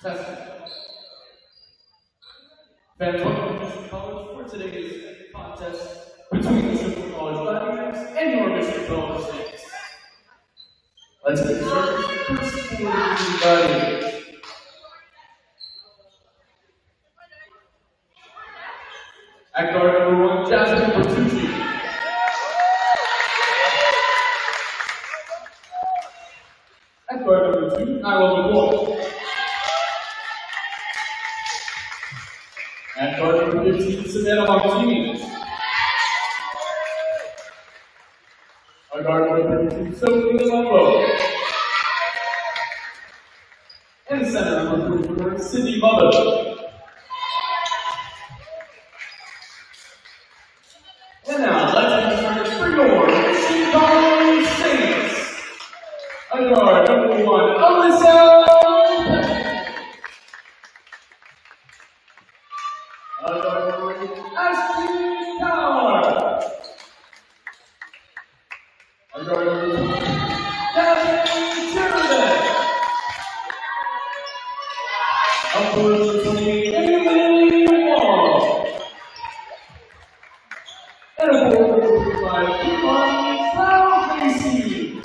Testing. Fans, welcome to Mission College for today's contest between the Central College Gladiators and your Mission College Saints. Let's get started. First for the Gladiators. At guard number 1, Jasmine Bertucci. At guard number 2, Nyla McCoy. At guard number 15, Savannah Martinez. At guard number 32, Sophie Lumbo. And center number 44, Sydney Mother. And now, let's get started for your Mission College Saints. At guard number 1, Alyssa. Ashley Tower. Jasmine Sheridan. Unfortunately, Emily Wall. And a forward by Kimon Tracy.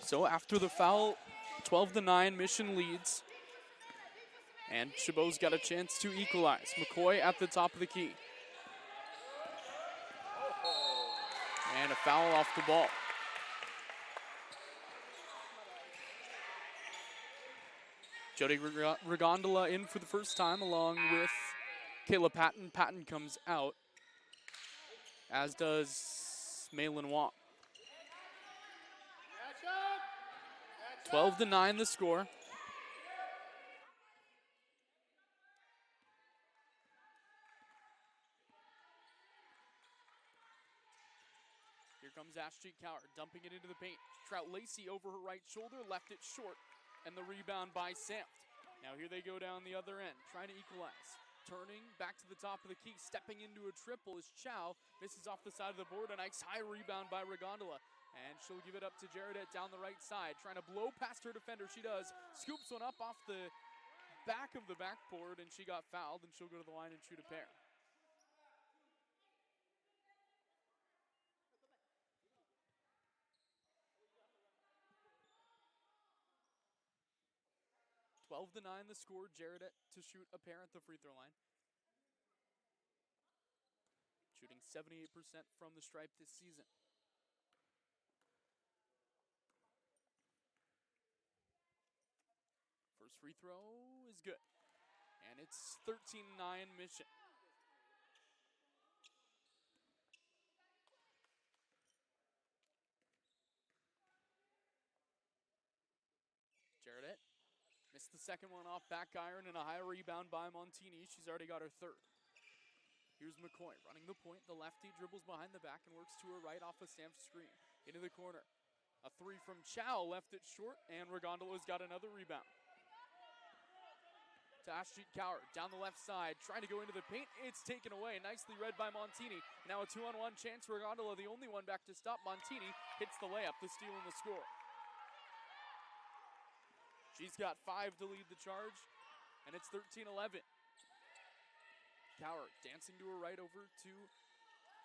So after the foul, 12-9, Mission leads. And Chabot's got a chance to equalize. McCoy at the top of the key. And a foul off the ball. Jody Rigondola in for the first time along with Kayla Patton. Patton comes out, as does Maylin Wong. 12-9 the score. Here comes Ashton Coward, dumping it into the paint. Trout Lacey over her right shoulder, left it short, and the rebound by Samft. Now here they go down the other end, trying to equalize. Turning back to the top of the key, stepping into a triple is Chow. Misses off the side of the board, a nice high rebound by Rigondola. And she'll give it up to Jaredette down the right side, trying to blow past her defender. She does, scoops one up off the back of the backboard, and she got fouled, and she'll go to the line and shoot a pair. 12-9 the score. Jaredette to shoot a pair at the free throw line. Shooting 78% from the stripe this season. First free throw is good. And it's 13-9 Mission. Jaredette missed the second one off back iron and a high rebound by Montini. She's already got her third. Here's McCoy running the point. The lefty dribbles behind the back and works to her right off a Samft screen. Into the corner. A three from Chow, left it short, and Rigondola's got another rebound. To Ashton Coward, down the left side, trying to go into the paint. It's taken away, nicely read by Montini. Now a 2-on-1 chance. Rigondola, the only one back to stop. Montini hits the layup, the steal and the score. She's got 5 to lead the charge, and it's 13-11. Coward dancing to her right over to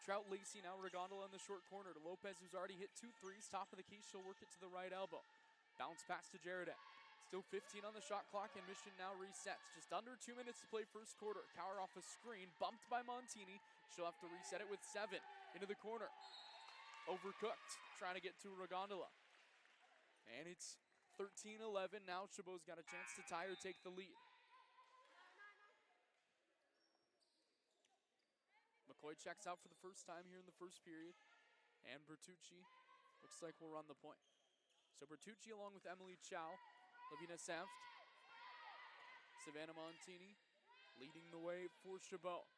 Trout Lacey. Now Rigondola in the short corner to Lopez, who's already hit 2 threes. Top of the key, she'll work it to the right elbow. Bounce pass to Jaredette. Still 15 on the shot clock, and Mission now resets. Just under 2 minutes to play first quarter. Coward off a screen, bumped by Montini. She'll have to reset it with 7. Into the corner. Overcooked, trying to get to Rigondola. And it's 13-11. Now Chabot's got a chance to tie or take the lead. McCoy checks out for the first time here in the first period. And Bertucci looks like will run the point. So Bertucci along with Emily Chow, Lavina Samft, Savannah Montini leading the way for Chabot.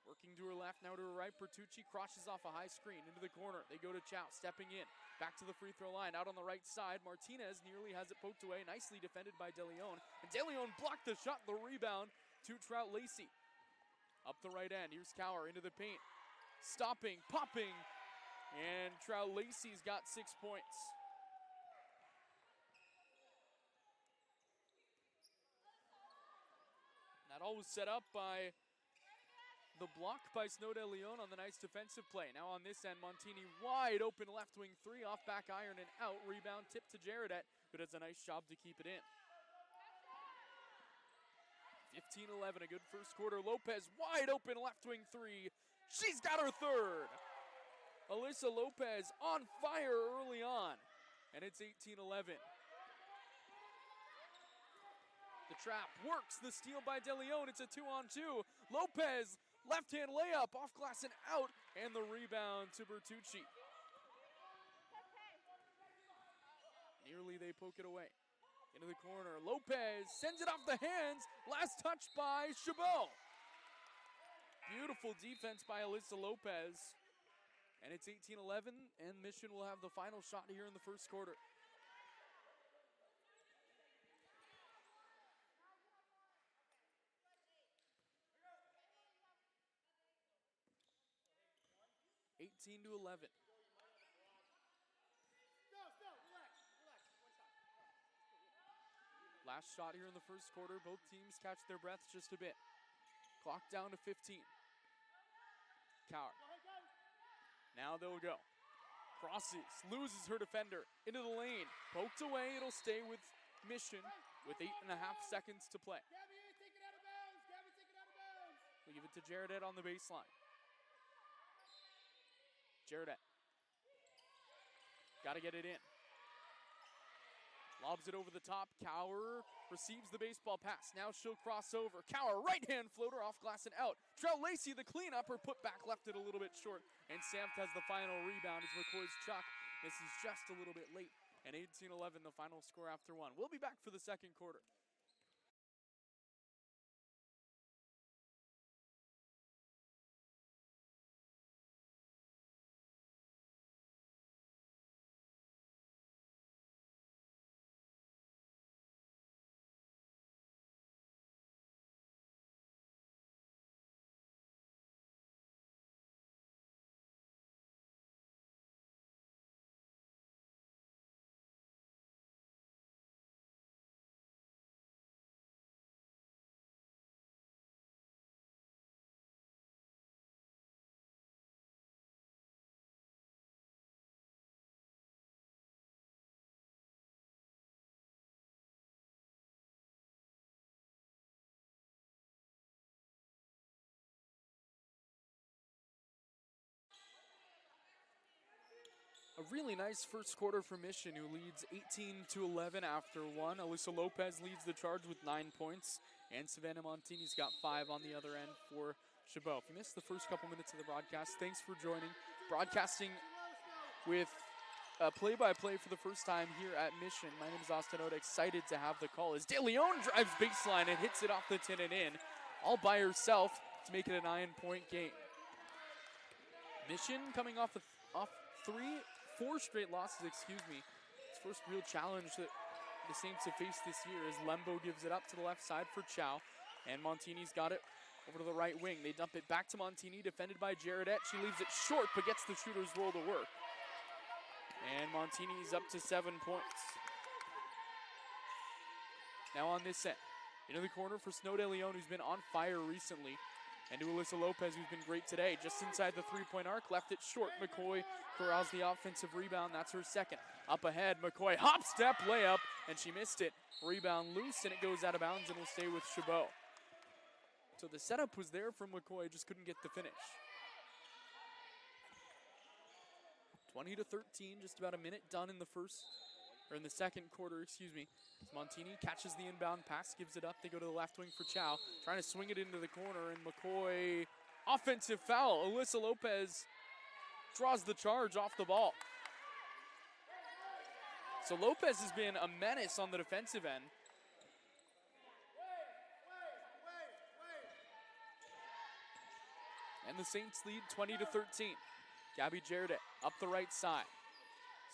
Working to her left, now to her right. Bertucci crosses off a high screen into the corner. They go to Chow, stepping in. Back to the free throw line, out on the right side. Martinez nearly has it poked away. Nicely defended by DeLeon. And DeLeon blocked the shot, the rebound to Trout Lacey. Up the right end, here's Cowher into the paint. Stopping, popping, and Trout Lacey's got 6 points. That all was set up by the block by Snow De Leon on the nice defensive play. Now on this end, Montini wide open left wing 3 off back iron and out. Rebound tip to Jaredette, who does a nice job to keep it in. 15-11, a good first quarter. Lopez wide open left wing 3. She's got her third. Alyssa Lopez on fire early on, and it's 18-11. The trap works, the steal by DeLeon. It's a 2-on-2. Lopez, left-hand layup, off glass and out, and the rebound to Bertucci. Nearly they poke it away. Into the corner, Lopez sends it off the hands. Last touch by Chabot. Beautiful defense by Alyssa Lopez. And it's 18-11, and Mission will have the final shot here in the first quarter. To 11. Last shot here in the first quarter. Both teams catch their breaths just a bit. Clock down to 15. Coward. Now they'll go. Crosses, loses her defender into the lane. Poked away, it'll stay with Mission with 8.5 seconds to play. We give it to Jaredette on the baseline. Jaredette. Got to get it in. Lobs it over the top. Cower receives the baseball pass. Now she'll cross over. Cower, right-hand floater off glass and out. Trout Lacey, the cleanup. Her putback left it a little bit short. And Samft has the final rebound as McCoy's chuck misses just a little bit late. And 18-11, the final score after one. We'll be back for the second quarter. A really nice first quarter for Mission, who leads 18-11 after one. Alyssa Lopez leads the charge with 9 points, and Savannah Montini's got 5 on the other end for Chabot. If you missed the first couple minutes of the broadcast, thanks for joining. Broadcasting with play-by-play for the first time here at Mission. My name is Austin Oda, excited to have the call as De Leon drives baseline and hits it off the tin and in, all by herself to make it a 9-point game. Mission coming off 4 straight losses, It's first real challenge that the Saints have faced this year as Lembo gives it up to the left side for Chow. And Montini's got it over to the right wing. They dump it back to Montini, defended by Jaredette. She leaves it short, but gets the shooter's roll to work. And Montini's up to 7 points. Now on this end, into the corner for Snow De Leon, who's been on fire recently. And to Alyssa Lopez, who's been great today. Just inside the three-point arc, left it short. McCoy corrals the offensive rebound. That's her second. Up ahead, McCoy, hop, step, layup, and she missed it. Rebound loose, and it goes out of bounds and will stay with Chabot. So the setup was there from McCoy, just couldn't get the finish. 20-13, just about a minute done in the second quarter, As Montini catches the inbound pass, gives it up. They go to the left wing for Chow, trying to swing it into the corner, and McCoy, offensive foul. Alyssa Lopez draws the charge off the ball. So Lopez has been a menace on the defensive end. And the Saints lead 20-13. Gabby Jaredette up the right side.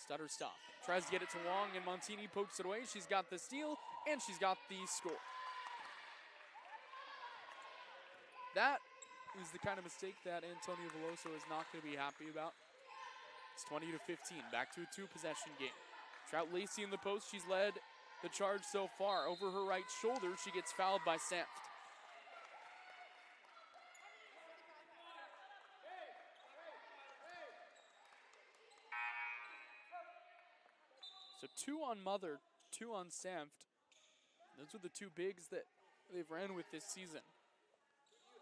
Stutter stop. Tries to get it to Wong, and Montini pokes it away. She's got the steal, and she's got the score. That is the kind of mistake that Antonio Veloso is not going to be happy about. It's 20-15, back to a 2-possession game. Trout Lacey in the post. She's led the charge so far. Over her right shoulder, she gets fouled by Samft. So 2 on Mother, 2 on Samft. Those are the 2 bigs that they've ran with this season.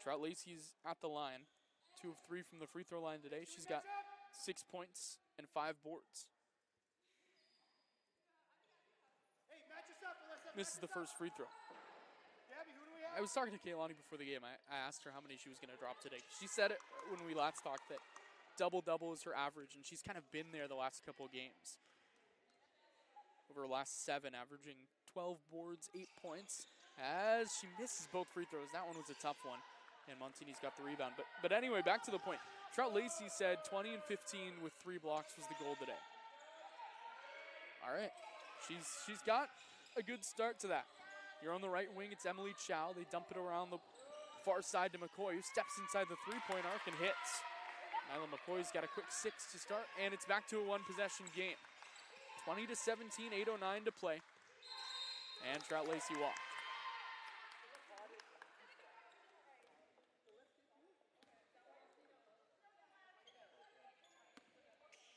Trout Lacey's at the line. 2 of 3 from the free throw line today. She's got 6 points and 5 boards. Misses the first free throw. I was talking to Kaylani before the game. I asked her how many she was going to drop today. She said it when we last talked that double-double is her average, and she's kind of been there the last couple of games. Over her last 7, averaging 12 boards, 8 points, as she misses both free throws. That one was a tough one, and Montini's got the rebound. But anyway, back to the point. Trout Lacey said 20 and 15 with 3 blocks was the goal today. All right, she's got a good start to that. Here on the right wing, it's Emily Chow. They dump it around the far side to McCoy, who steps inside the three-point arc and hits. Nyla McCoy's got a quick 6 to start, and it's back to a 1-possession game. 20-17, 8:09 to play. And Trout Lacey walked.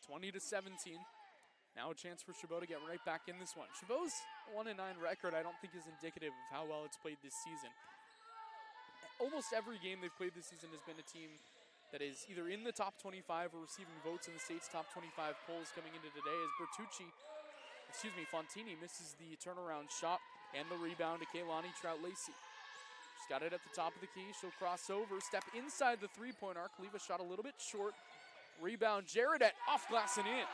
20-17. Now a chance for Chabot to get right back in this one. Chabot's 1-9 record I don't think is indicative of how well it's played this season. Almost every game they've played this season has been a team that is either in the top 25 or receiving votes in the state's top 25 polls coming into today, as Fontini misses the turnaround shot and the rebound to Kaylani Trout-Lacey. She's got it at the top of the key. She'll cross over, step inside the three-point arc, leave a shot a little bit short. Rebound, Jaredette off glass and in.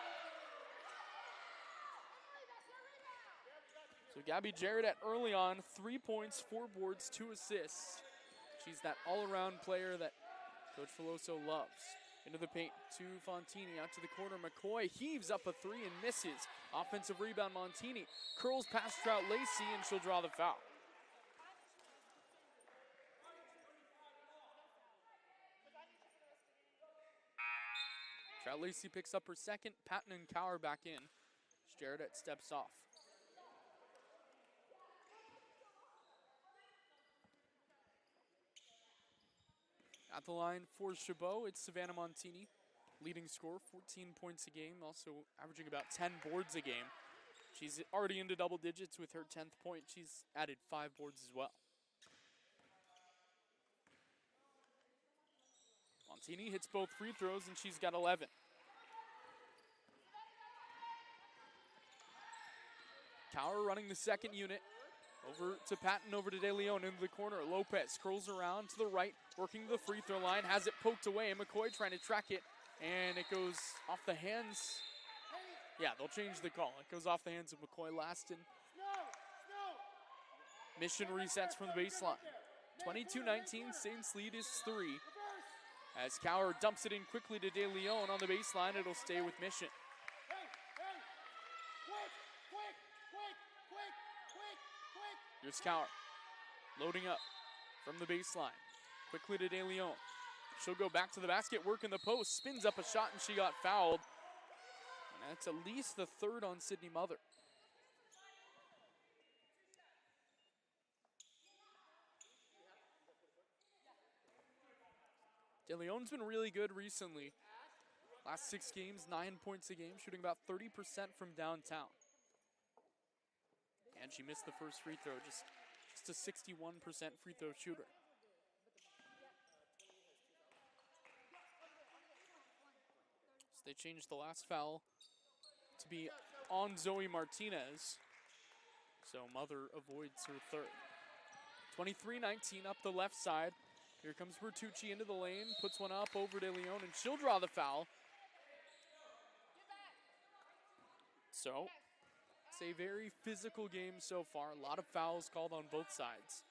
So Gabby Jaredette early on, 3 points, 4 boards, 2 assists. She's that all-around player that Coach Filoso loves. Into the paint to Fontini, out to the corner. McCoy heaves up a three and misses. Offensive rebound, Montini curls past Trout-Lacey, and she'll draw the foul. Trout-Lacey picks up her second. Patton and Cower back in. Jaredette steps off. At the line for Chabot, it's Savannah Montini, leading scorer, 14 points a game, also averaging about 10 boards a game. She's already into double digits with her 10th point. She's added 5 boards as well. Montini hits both free throws, and she's got 11. Cower running the second unit. Over to Patton, over to De Leon into the corner. Lopez curls around to the right, working the free throw line, has it poked away, and McCoy trying to track it, and it goes off the hands. Yeah, they'll change the call. It goes off the hands of McCoy Laston. Mission resets from the baseline. 22-19, Saints lead is 3. As Cower dumps it in quickly to De Leon on the baseline, it'll stay with Mission. Here's Cower, loading up from the baseline. Quickly to De Leon. She'll go back to the basket, work in the post, spins up a shot, and she got fouled. And that's at least the third on Sydney Mother. De Leon's been really good recently. Last 6 games, 9 points a game, shooting about 30% from downtown. And she missed the first free throw, just a 61% free throw shooter. So they changed the last foul to be on Zoe Martinez. So Mother avoids her third. 23-19 up the left side. Here comes Bertucci into the lane, puts one up over De Leon, and she'll draw the foul. So it's a very physical game so far. A lot of fouls called on both sides.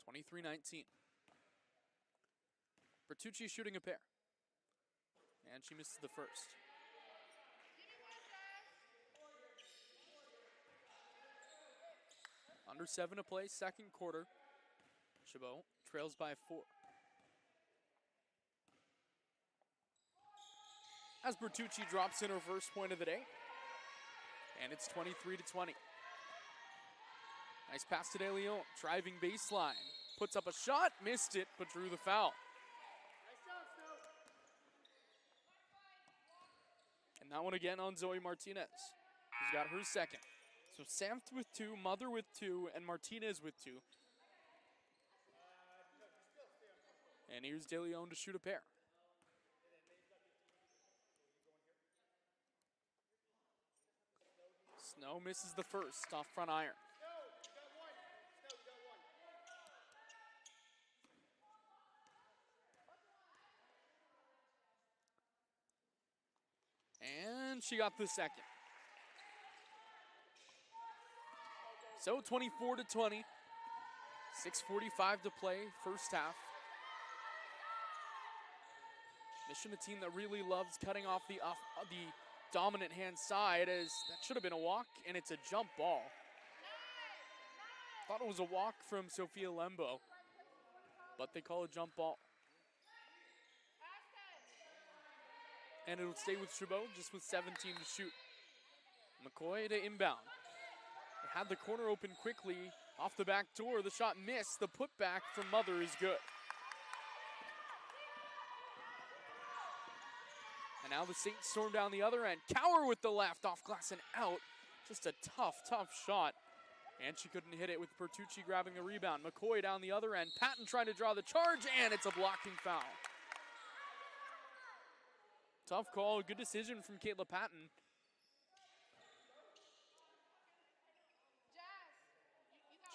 (23-19). Bertucci shooting a pair. And she misses the first. Under 7 to play, second quarter. Chabot trails by 4. As Bertucci drops in her first point of the day. And it's 23-20. Nice pass to De Leon, driving baseline. Puts up a shot, missed it, but drew the foul. And that one again on Zoe Martinez, who's got her second. So Samft with 2, Mother with 2, and Martinez with 2. And here's De Leon to shoot a pair. Snow misses the first off front iron. And she got the second. So 24-20. 6:45 to play, first half. Mission, a team that really loves cutting off the dominant hand side, as that should have been a walk, and it's a jump ball. Thought it was a walk from Sophia Lembo, but they call it jump ball. And it'll stay with Chabot, just with 17 to shoot. McCoy to inbound. They had the corner open quickly. Off the back door, the shot missed. The putback from Mother is good. And now the Saints storm down the other end. Cower with the left, off glass and out. Just a tough, tough shot. And she couldn't hit it with Bertucci grabbing the rebound. McCoy down the other end. Patton trying to draw the charge, and it's a blocking foul. Tough call, good decision from Kayla Patton.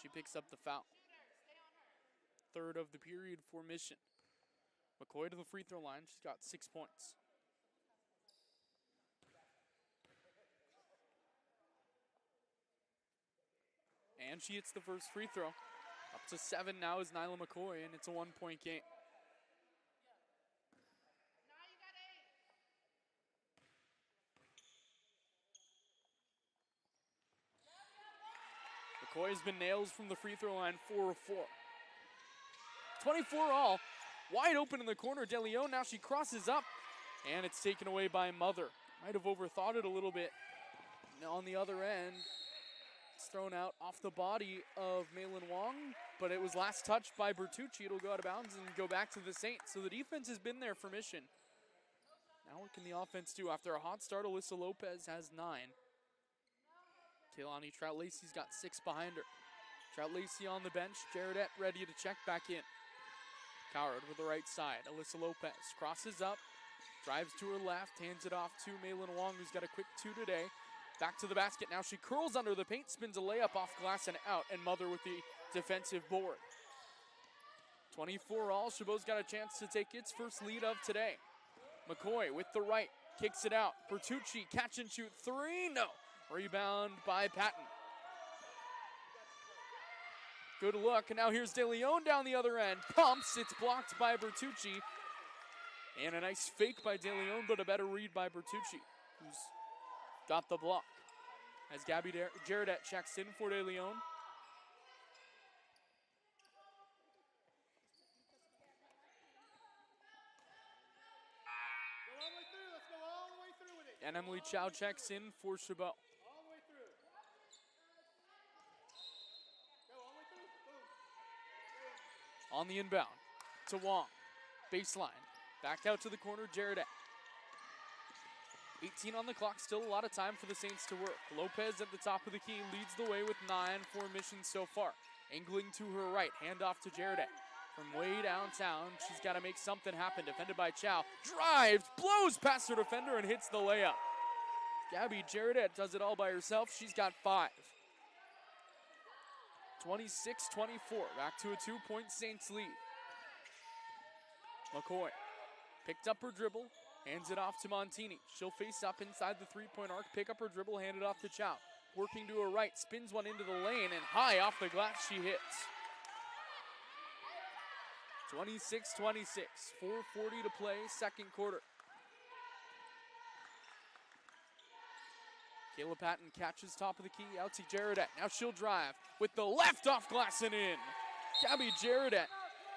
She picks up the foul. Third of the period for Mission. McCoy to the free throw line. She's got 6 points. And she hits the first free throw. Up to 7 now is Nyla McCoy, and it's a 1-point game. McCoy has been nails from the free throw line, 4 of 4. 24 all. Wide open in the corner, De Leon. Now she crosses up, and it's taken away by Mother. Might have overthought it a little bit. Now on the other end, it's thrown out off the body of Maylin Wong, but it was last touched by Bertucci. It'll go out of bounds and go back to the Saints. So the defense has been there for Mission. Now what can the offense do? After a hot start, Alyssa Lopez has 9. Taylani Trout-Lacey's got 6 behind her. Trout-Lacey on the bench. Jaredette ready to check back in. Coward with the right side. Alyssa Lopez crosses up, drives to her left, hands it off to Maylin Wong, who's got a quick 2 today. Back to the basket. Now she curls under the paint, spins a layup off glass and out, and Mother with the defensive board. 24 all. Chabot's got a chance to take its first lead of today. McCoy with the right, kicks it out. Bertucci, catch and shoot 3, no. Rebound by Patton. Good look, and now here's De Leon down the other end. Pumps, it's blocked by Bertucci. And a nice fake by De Leon, but a better read by Bertucci, who's got the block. As Gabby Jaredette checks in for De Leon. Go all the way through. Let's go all the way through with it. And Emily Chow checks in for Chabot. All the way through. Go all the way through. Boom. On the inbound to Wong. Baseline. Back out to the corner, Jaredette. 18 on the clock, still a lot of time for the Saints to work. Lopez at the top of the key leads the way with 9 for Mission so far. Angling to her right, handoff to Jaredette. From way downtown, she's got to make something happen. Defended by Chow. Drives, blows past her defender and hits the layup. Gabby Jaredette does it all by herself. She's got 5. 26-24, back to a 2-point Saints lead. McCoy picked up her dribble, hands it off to Montini. She'll face up inside the 3-point arc, pick up her dribble, hand it off to Chow. Working to her right, spins one into the lane, and high off the glass she hits. 26-26, 4:40 to play, second quarter. Kayla Patton catches top of the key, out to Jaredette. Now she'll drive with the left off glass and in. Gabby Jaredette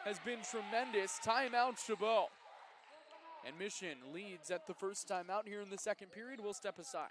has been tremendous. Timeout Chabot. And Mission leads at the first timeout here in the second period. We'll step aside.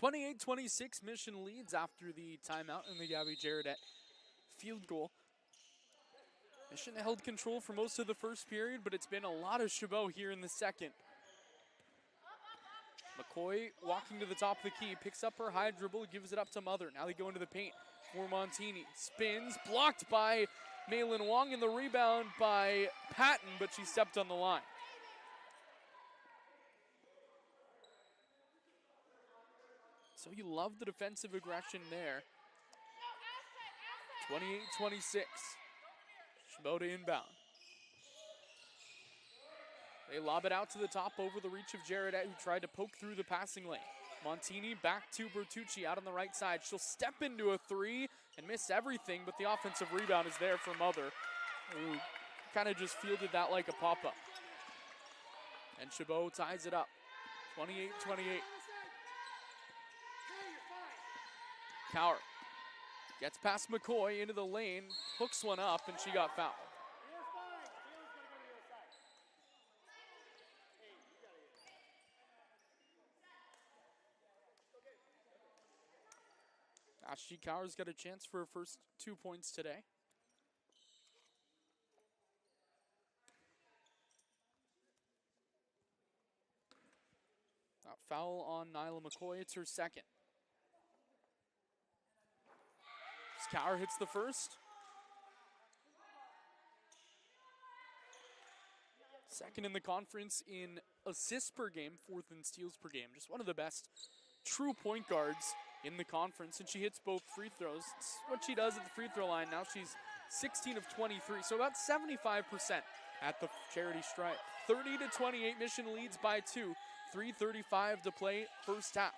(28-26) Mission leads after the timeout and the Gabby Jaredette field goal. Mission held control for most of the first period, but it's been a lot of Chabot here in the second. McCoy walking to the top of the key, picks up her high dribble, gives it up to Mother. Now they go into the paint for Montini. Spins, blocked by Maylin Wong, and the rebound by Patton, but she stepped on the line. So you love the defensive aggression there. 28-26. Chabot to inbound. They lob it out to the top over the reach of Jarrett, who tried to poke through the passing lane. Montini back to Bertucci out on the right side. She'll step into a three and miss everything, but the offensive rebound is there for Mother, who kind of just fielded that like a pop-up. And Chabot ties it up, 28-28. Cower gets past McCoy into the lane, hooks one up, and she got fouled. Ashley Cower's got a chance for her first 2 points today. Foul on Nyla McCoy, it's her second. Cower hits the first. Second in the conference in assists per game, fourth in steals per game. Just one of the best true point guards in the conference, and she hits both free throws. It's what she does at the free throw line. Now she's 16 of 23, so about 75% at the charity stripe. 30-28, Mission leads by 2. 3:35 to play first half.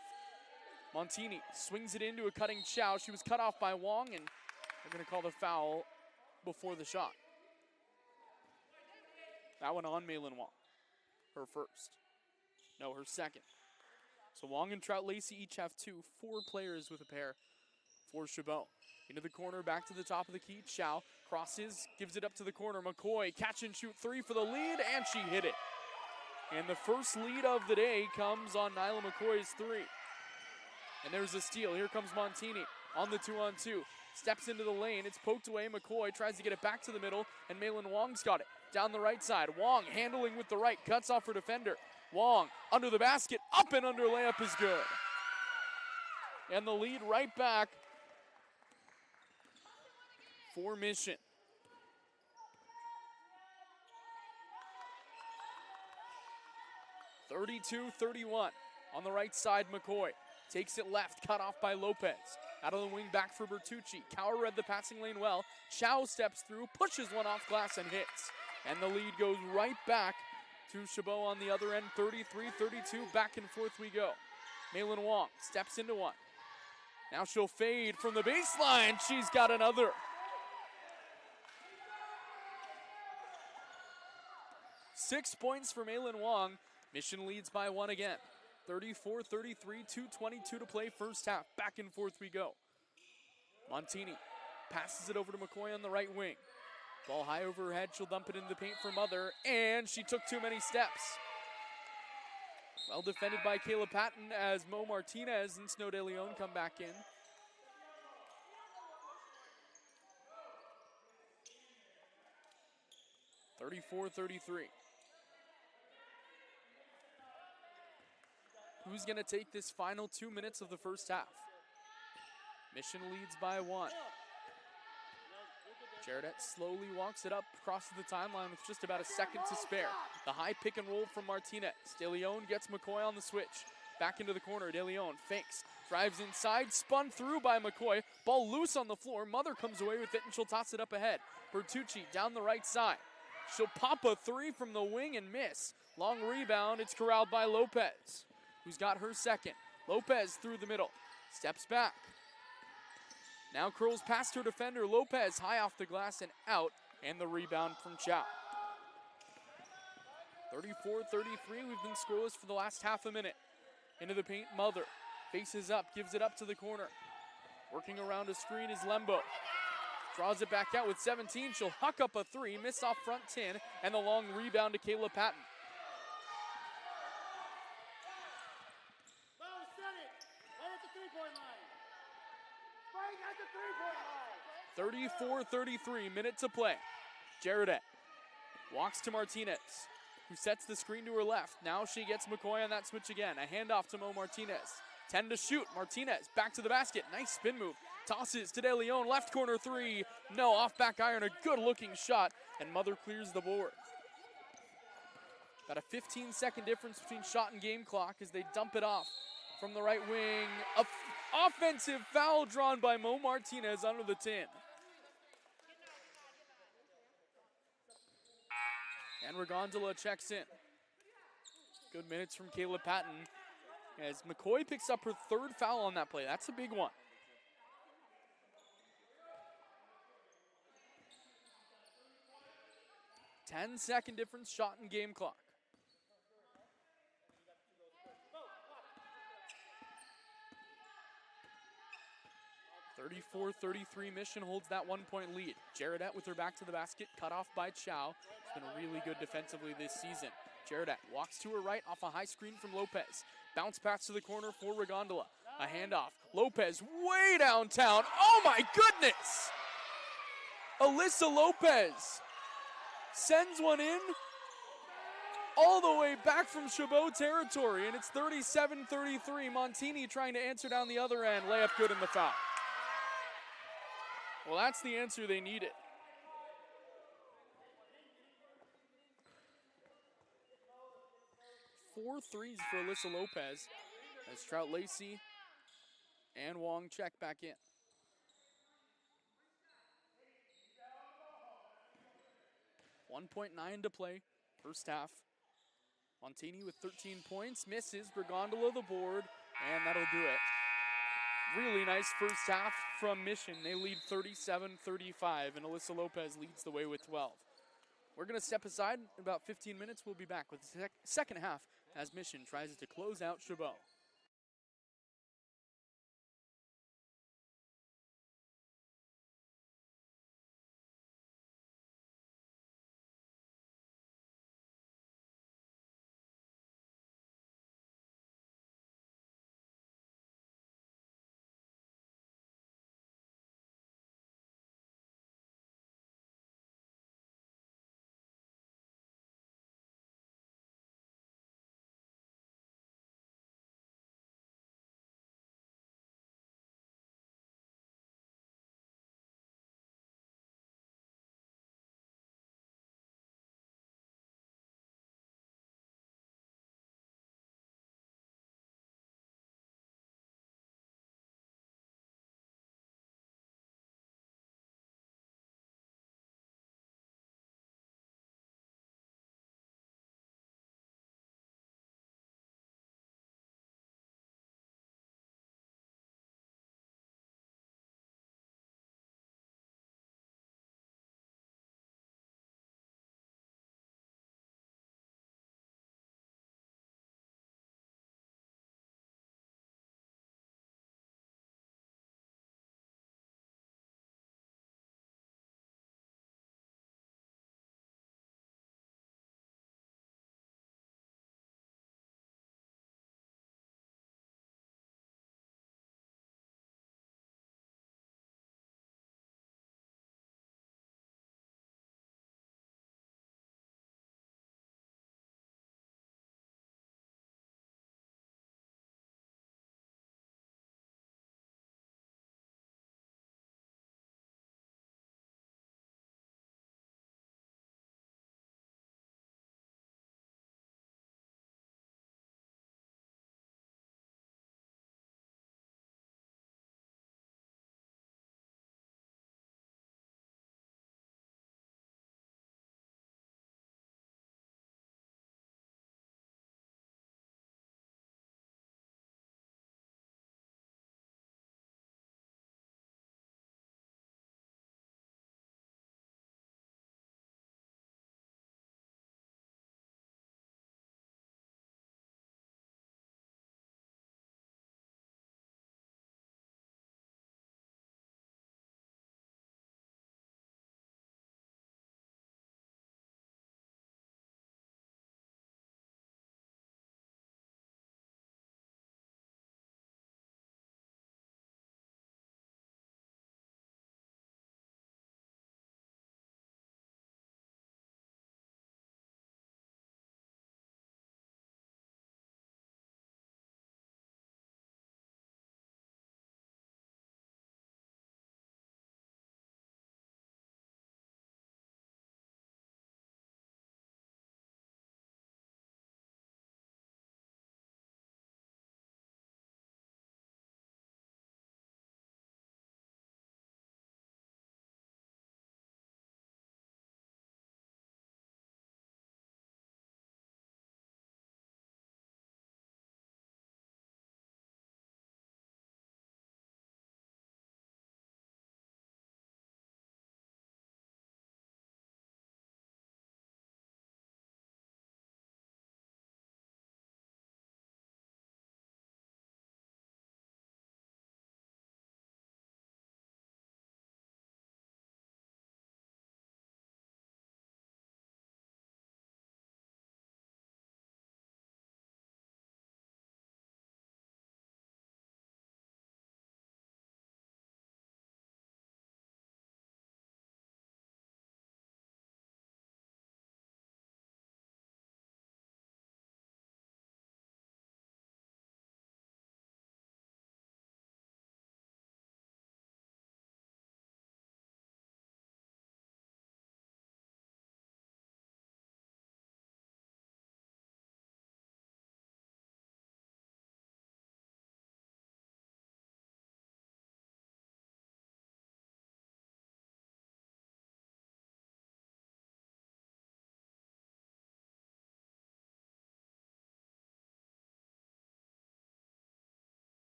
Montini swings it into a cutting Chow. She was cut off by Wong, and they're going to call the foul before the shot. That one on Maylin Wong. Her first. No, her second. So Wong and Trout Lacey each have 2. 4 players with a pair for Chabot. Into the corner, back to the top of the key. Chow crosses, gives it up to the corner. McCoy, catch and shoot 3 for the lead, and she hit it. And the first lead of the day comes on Nyla McCoy's 3. And there's a steal. Here comes Montini on the 2-on-2. Steps into the lane. It's poked away. McCoy tries to get it back to the middle, and Maylin Wong's got it. Down the right side. Wong handling with the right. Cuts off her defender. Wong under the basket. Up and under layup is good. And the lead right back for Mission. (32-31) on the right side. McCoy takes it left, cut off by Lopez. Out of the wing, back for Bertucci. Cower read the passing lane well. Chow steps through, pushes one off glass, and hits. And the lead goes right back to Chabot on the other end. 33-32, back and forth we go. Maylin Wong steps into one. Now she'll fade from the baseline. She's got another. Six points for Maylin Wong. Mission leads by 1 again. 34-33, 2:22 to play first half. Back and forth we go. Montini passes it over to McCoy on the right wing. Ball high over her head. She'll dump it into the paint for Mother, and she took too many steps. Well defended by Kayla Patton as Mo Martinez and Snow De Leon come back in. (34-33). Who's going to take this final 2 minutes of the first half? Mission leads by 1. Jarrett slowly walks it up, crosses the timeline with just about a second to spare. The high pick and roll from Martinez. De Leon gets McCoy on the switch. Back into the corner, De Leon fakes, drives inside, spun through by McCoy. Ball loose on the floor. Mother comes away with it, and she'll toss it up ahead. Bertucci down the right side. She'll pop a 3 from the wing and miss. Long rebound, it's corralled by Lopez, who's got her second. Lopez through the middle, steps back. Now curls past her defender. Lopez high off the glass and out, and the rebound from Chow. 34-33, we've been scoreless for the last half a minute. Into the paint, Mother faces up, gives it up to the corner. Working around a screen is Lembo. Draws it back out with 17. She'll huck up a 3, miss off front 10, and the long rebound to Kayla Patton. Set it. Right at the three-point line. Right at the three-point line. 34-33, minute to play. Jaredette walks to Martinez, who sets the screen to her left. Now she gets McCoy on that switch again. A handoff to Mo Martinez. 10 to shoot. Martinez back to the basket. Nice spin move. Tosses to De Leon. Left corner three. No, off back iron. A good looking shot. And Mother clears the board. About a 15-second difference between shot and game clock as they dump it off from the right wing. Offensive foul drawn by Mo Martinez under the tin. And Regondola checks in. Good minutes from Caleb Patton as McCoy picks up her third foul on that play. That's a big one. Ten-second difference, shot and game clock. (34-33) Mission holds that 1-point lead. Jaredette with her back to the basket, cut off by Chow. She's been really good defensively this season. Jaredette walks to her right off a high screen from Lopez. Bounce pass to the corner for Regondola. A handoff. Lopez way downtown. Oh my goodness! Alyssa Lopez sends one in all the way back from Chabot territory, and it's 37-33. Montini trying to answer down the other end. Layup good in the foul. Well, that's the answer they needed. 4 threes for Alyssa Lopez as Trout Lacey and Wong check back in. .9 to play, first half. Montini with 13 points, misses. Bergondola the board, and that'll do it. Really nice first half from Mission. They lead 37-35, and Alyssa Lopez leads the way with 12. We're going to step aside. In about 15 minutes, we'll be back with the second half as Mission tries to close out Chabot.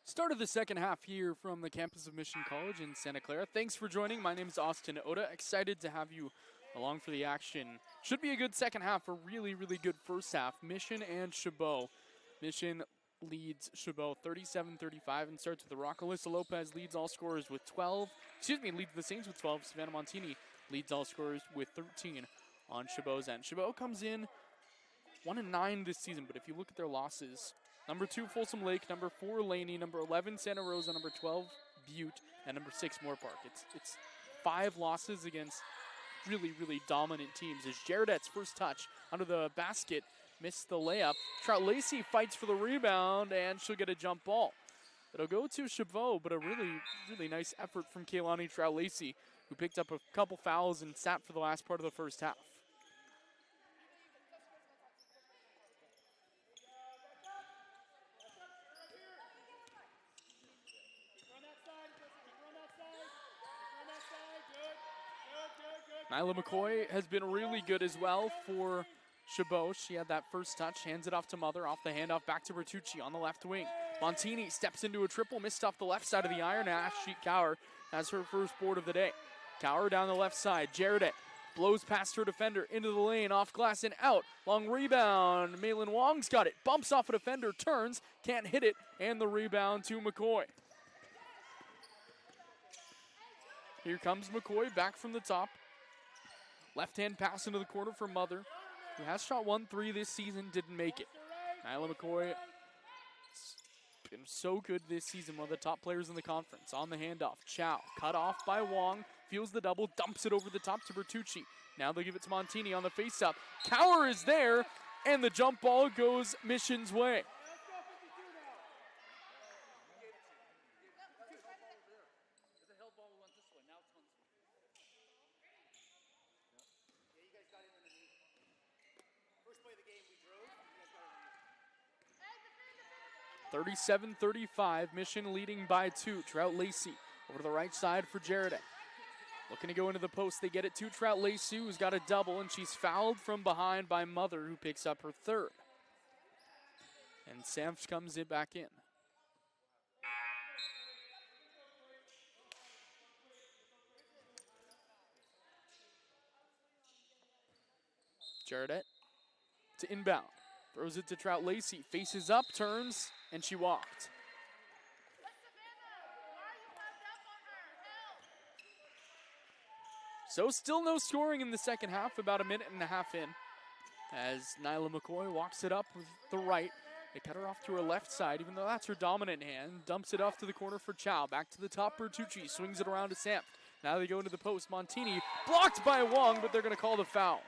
Start of the second half here from the campus of Mission College in Santa Clara. Thanks for joining. My name is Austin Oda. Excited to have you along for the action. Should be a good second half, a really, really good first half. Mission and Chabot. Mission leads Chabot 37-35 and starts with the rock. Alyssa Lopez leads all scorers with 12. Leads the Saints with 12. Savannah Montini leads all scorers with 13 on Chabot's end. Chabot comes in 1-9 this season, but if you look at their losses, number 2, Folsom Lake, number 4, Laney, number 11, Santa Rosa, number 12, Butte, and number 6, Moorpark. It's 5 losses against really, really dominant teams. As Jaredette's first touch under the basket missed the layup. Trout Lacey fights for the rebound, and she'll get a jump ball. It'll go to Chabot, but a really, really nice effort from Kaylani Trout Lacey, who picked up a couple fouls and sat for the last part of the first half. Nyla McCoy has been really good as well for Chabot. She had that first touch, hands it off to Mother, off the handoff back to Bertucci on the left wing. Montini steps into a triple, missed off the left side of the iron. Ashley Cower has her first board of the day. Cower down the left side. Jaredette blows past her defender into the lane, off glass and out. Long rebound. Malin Wong's got it. Bumps off a defender, turns, can't hit it, and the rebound to McCoy. Here comes McCoy back from the top. Left-hand pass into the corner for Mother, who has shot 1-3 this season, didn't make it. Nyla McCoy been so good this season, one of the top players in the conference. On the handoff, Chow, cut off by Wong, feels the double, dumps it over the top to Bertucci. Now they'll give it to Montini on the face-up. Cower is there, and the jump ball goes Mission's way. First play of the game, we drove. You guys got it. 37-35, Mission leading by 2. Trout Lacey over to the right side for Jaredette. Looking to go into the post. They get it to Trout Lacey, who's got a double, and she's fouled from behind by Mother, who picks up her third. And Samps comes it back in. Jaredette to inbound. Throws it to Trout Lacey. Faces up, turns, and she walked. So still no scoring in the second half, about a minute and a half in. As Nyla McCoy walks it up with the right. They cut her off to her left side, even though that's her dominant hand. Dumps it off to the corner for Chow. Back to the top, Bertucci swings it around to Samp. Now they go into the post. Montini blocked by Wong, but they're going to call the foul.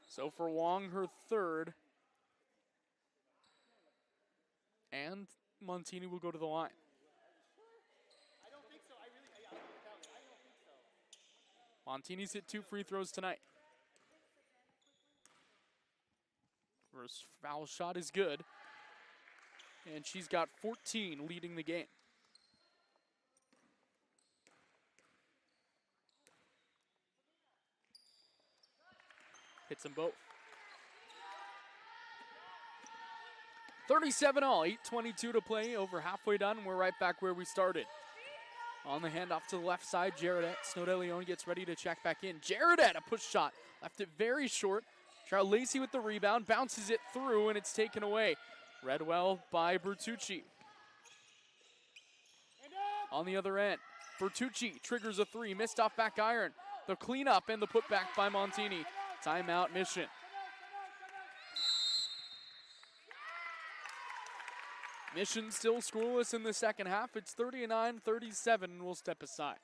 So for Wong, her third. And Montini will go to the line. I don't think so. I don't think so. Montini's hit 2 free throws tonight. First foul shot is good. And she's got 14 leading the game. Hits them both. 37-all, 8:22 to play, over halfway done, and we're right back where we started. On the handoff to the left side, Jaredette. Snow De Leon gets ready to check back in. Jaredette, a push shot, left it very short. Trout Lacey with the rebound, bounces it through, and it's taken away. Read well by Bertucci. On the other end, Bertucci triggers a 3, missed off back iron. The cleanup and the putback by Montini. Timeout, Mission. Mission still scoreless in the second half. It's 39-37, and we'll step aside.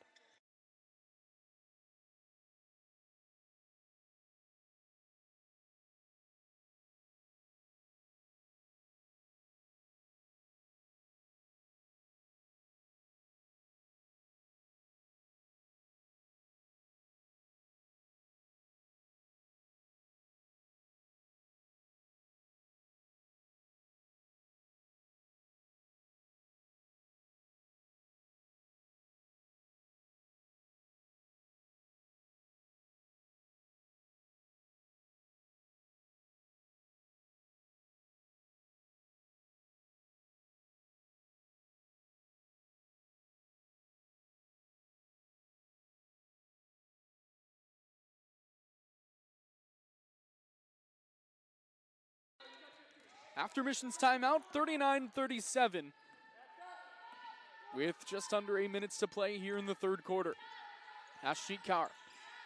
After Mission's timeout, 39-37. With just under 8 minutes to play here in the third quarter. Ashjeet Kaur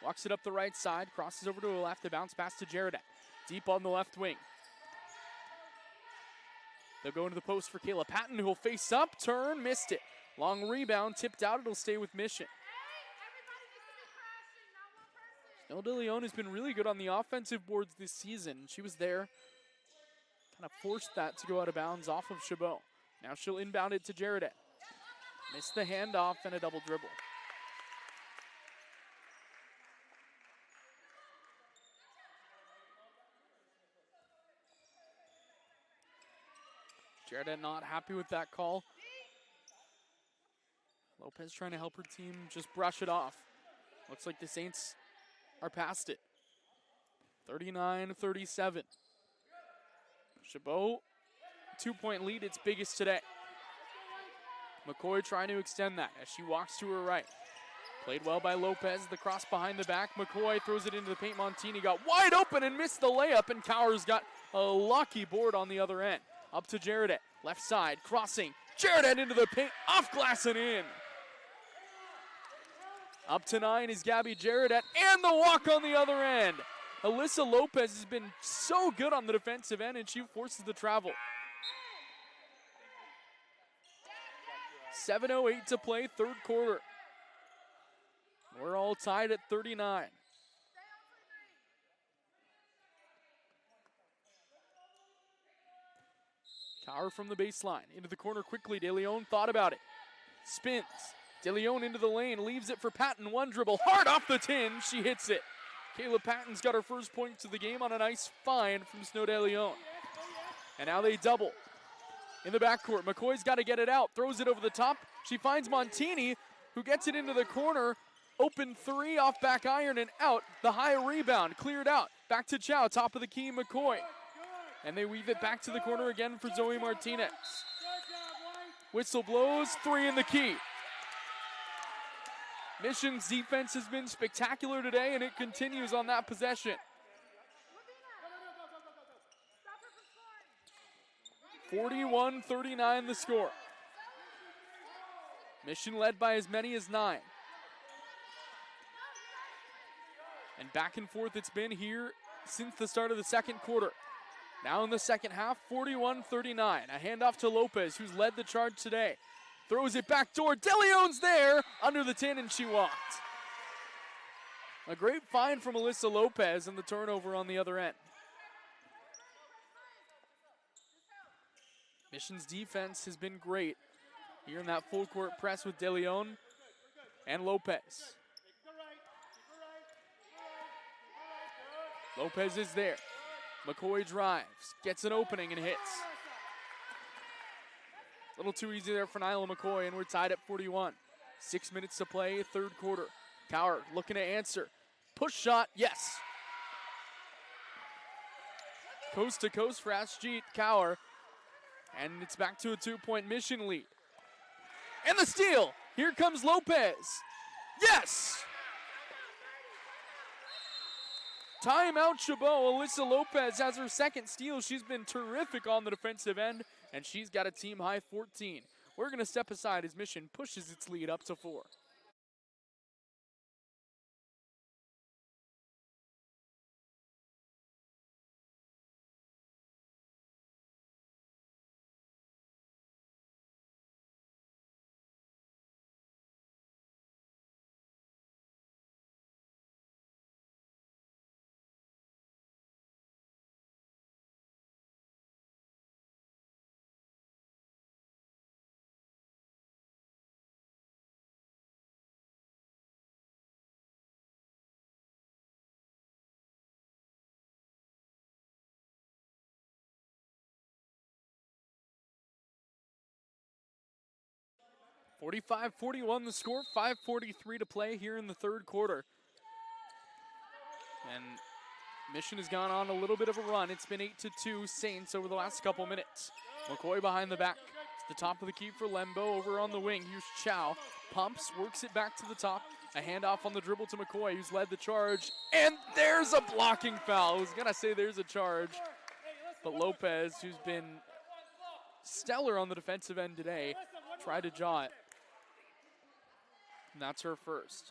walks it up the right side, crosses over to the left, a bounce pass to Jared. Deep on the left wing. They'll go into the post for Kayla Patton, who will face up, turn, missed it. Long rebound, tipped out, it'll stay with Mission. Snow De Leon has been really good on the offensive boards this season. She was there, kind of forced that to go out of bounds off of Chabot. Now she'll inbound it to Jared. Missed the handoff and a double dribble. Jared not happy with that call. Lopez trying to help her team just brush it off. Looks like the Saints are past it. 39-37. Chabot, 2-point lead, its biggest today. McCoy trying to extend that as she walks to her right. Played well by Lopez, the cross behind the back. McCoy throws it into the paint. Montini got wide open and missed the layup, and Kaur's got a lucky board on the other end. Up to Jared, left side, crossing. Jared into the paint, off glass and in. Up to 9 is Gabby Jared, and the walk on the other end. Alyssa Lopez has been so good on the defensive end, and she forces the travel. 7:08 to play, third quarter. We're all tied at 39. Kaur from the baseline, into the corner quickly. De Leon thought about it. Spins. De Leon into the lane, leaves it for Patton. One dribble, hard off the tin, she hits it. Kayla Patton's got her first points of the game on a nice find from Snow De Leon. And now they double. In the backcourt, McCoy's got to get it out, throws it over the top. She finds Montini, who gets it into the corner. Open three off back iron and out. The high rebound, cleared out. Back to Chow, top of the key, McCoy. And they weave it back to the corner again for Zoe Martinez. Whistle blows, three in the key. Mission's defense has been spectacular today, and it continues on that possession. 41-39 the score. Mission led by as many as 9. And back and forth it's been here since the start of the second quarter. Now in the second half, 41-39. A handoff to Lopez, who's led the charge today. Throws it back door. De Leon's there under the tin, and she walked. A great find from Alyssa Lopez, and the turnover on the other end. Mission's defense has been great here in that full court press with De Leon and Lopez. Lopez is there. McCoy drives, gets an opening and hits. A little too easy there for Nyla McCoy, and we're tied at 41. 6 minutes to play, third quarter. Kaur looking to answer. Push shot, yes. Coast to coast for Ashjeet Kaur. And it's back to a 2-point Mission lead. And the steal. Here comes Lopez. Yes! Timeout Chabot. Alyssa Lopez has her second steal. She's been terrific on the defensive end, and she's got a team high 14. We're going to step aside as Mission pushes its lead up to 4. (45-41) the score, 5:43 to play here in the third quarter. And Mission has gone on a little bit of a run. It's been 8-2 Saints over the last couple minutes. McCoy behind the back. To the top of the key for Lembo over on the wing. Here's Chow. Pumps, works it back to the top. A handoff on the dribble to McCoy, who's led the charge. And there's a blocking foul. I was going to say there's a charge. but Lopez, who's been stellar on the defensive end today, tried to jaw it. And that's her first.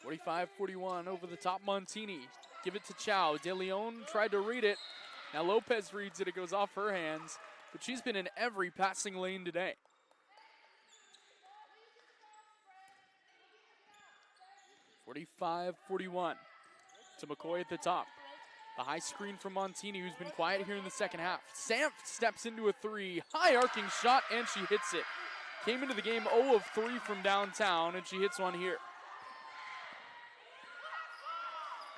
45-41 over the top Montini. Give it to Chow. De Leon tried to read it. Now Lopez reads it. It goes off her hands. But she's been in every passing lane today. (45-41) to McCoy at the top. The high screen from Montini, who's been quiet here in the second half. Sanft steps into a three. High arcing shot, and she hits it. Came into the game 0 of 3 from downtown, and she hits one here.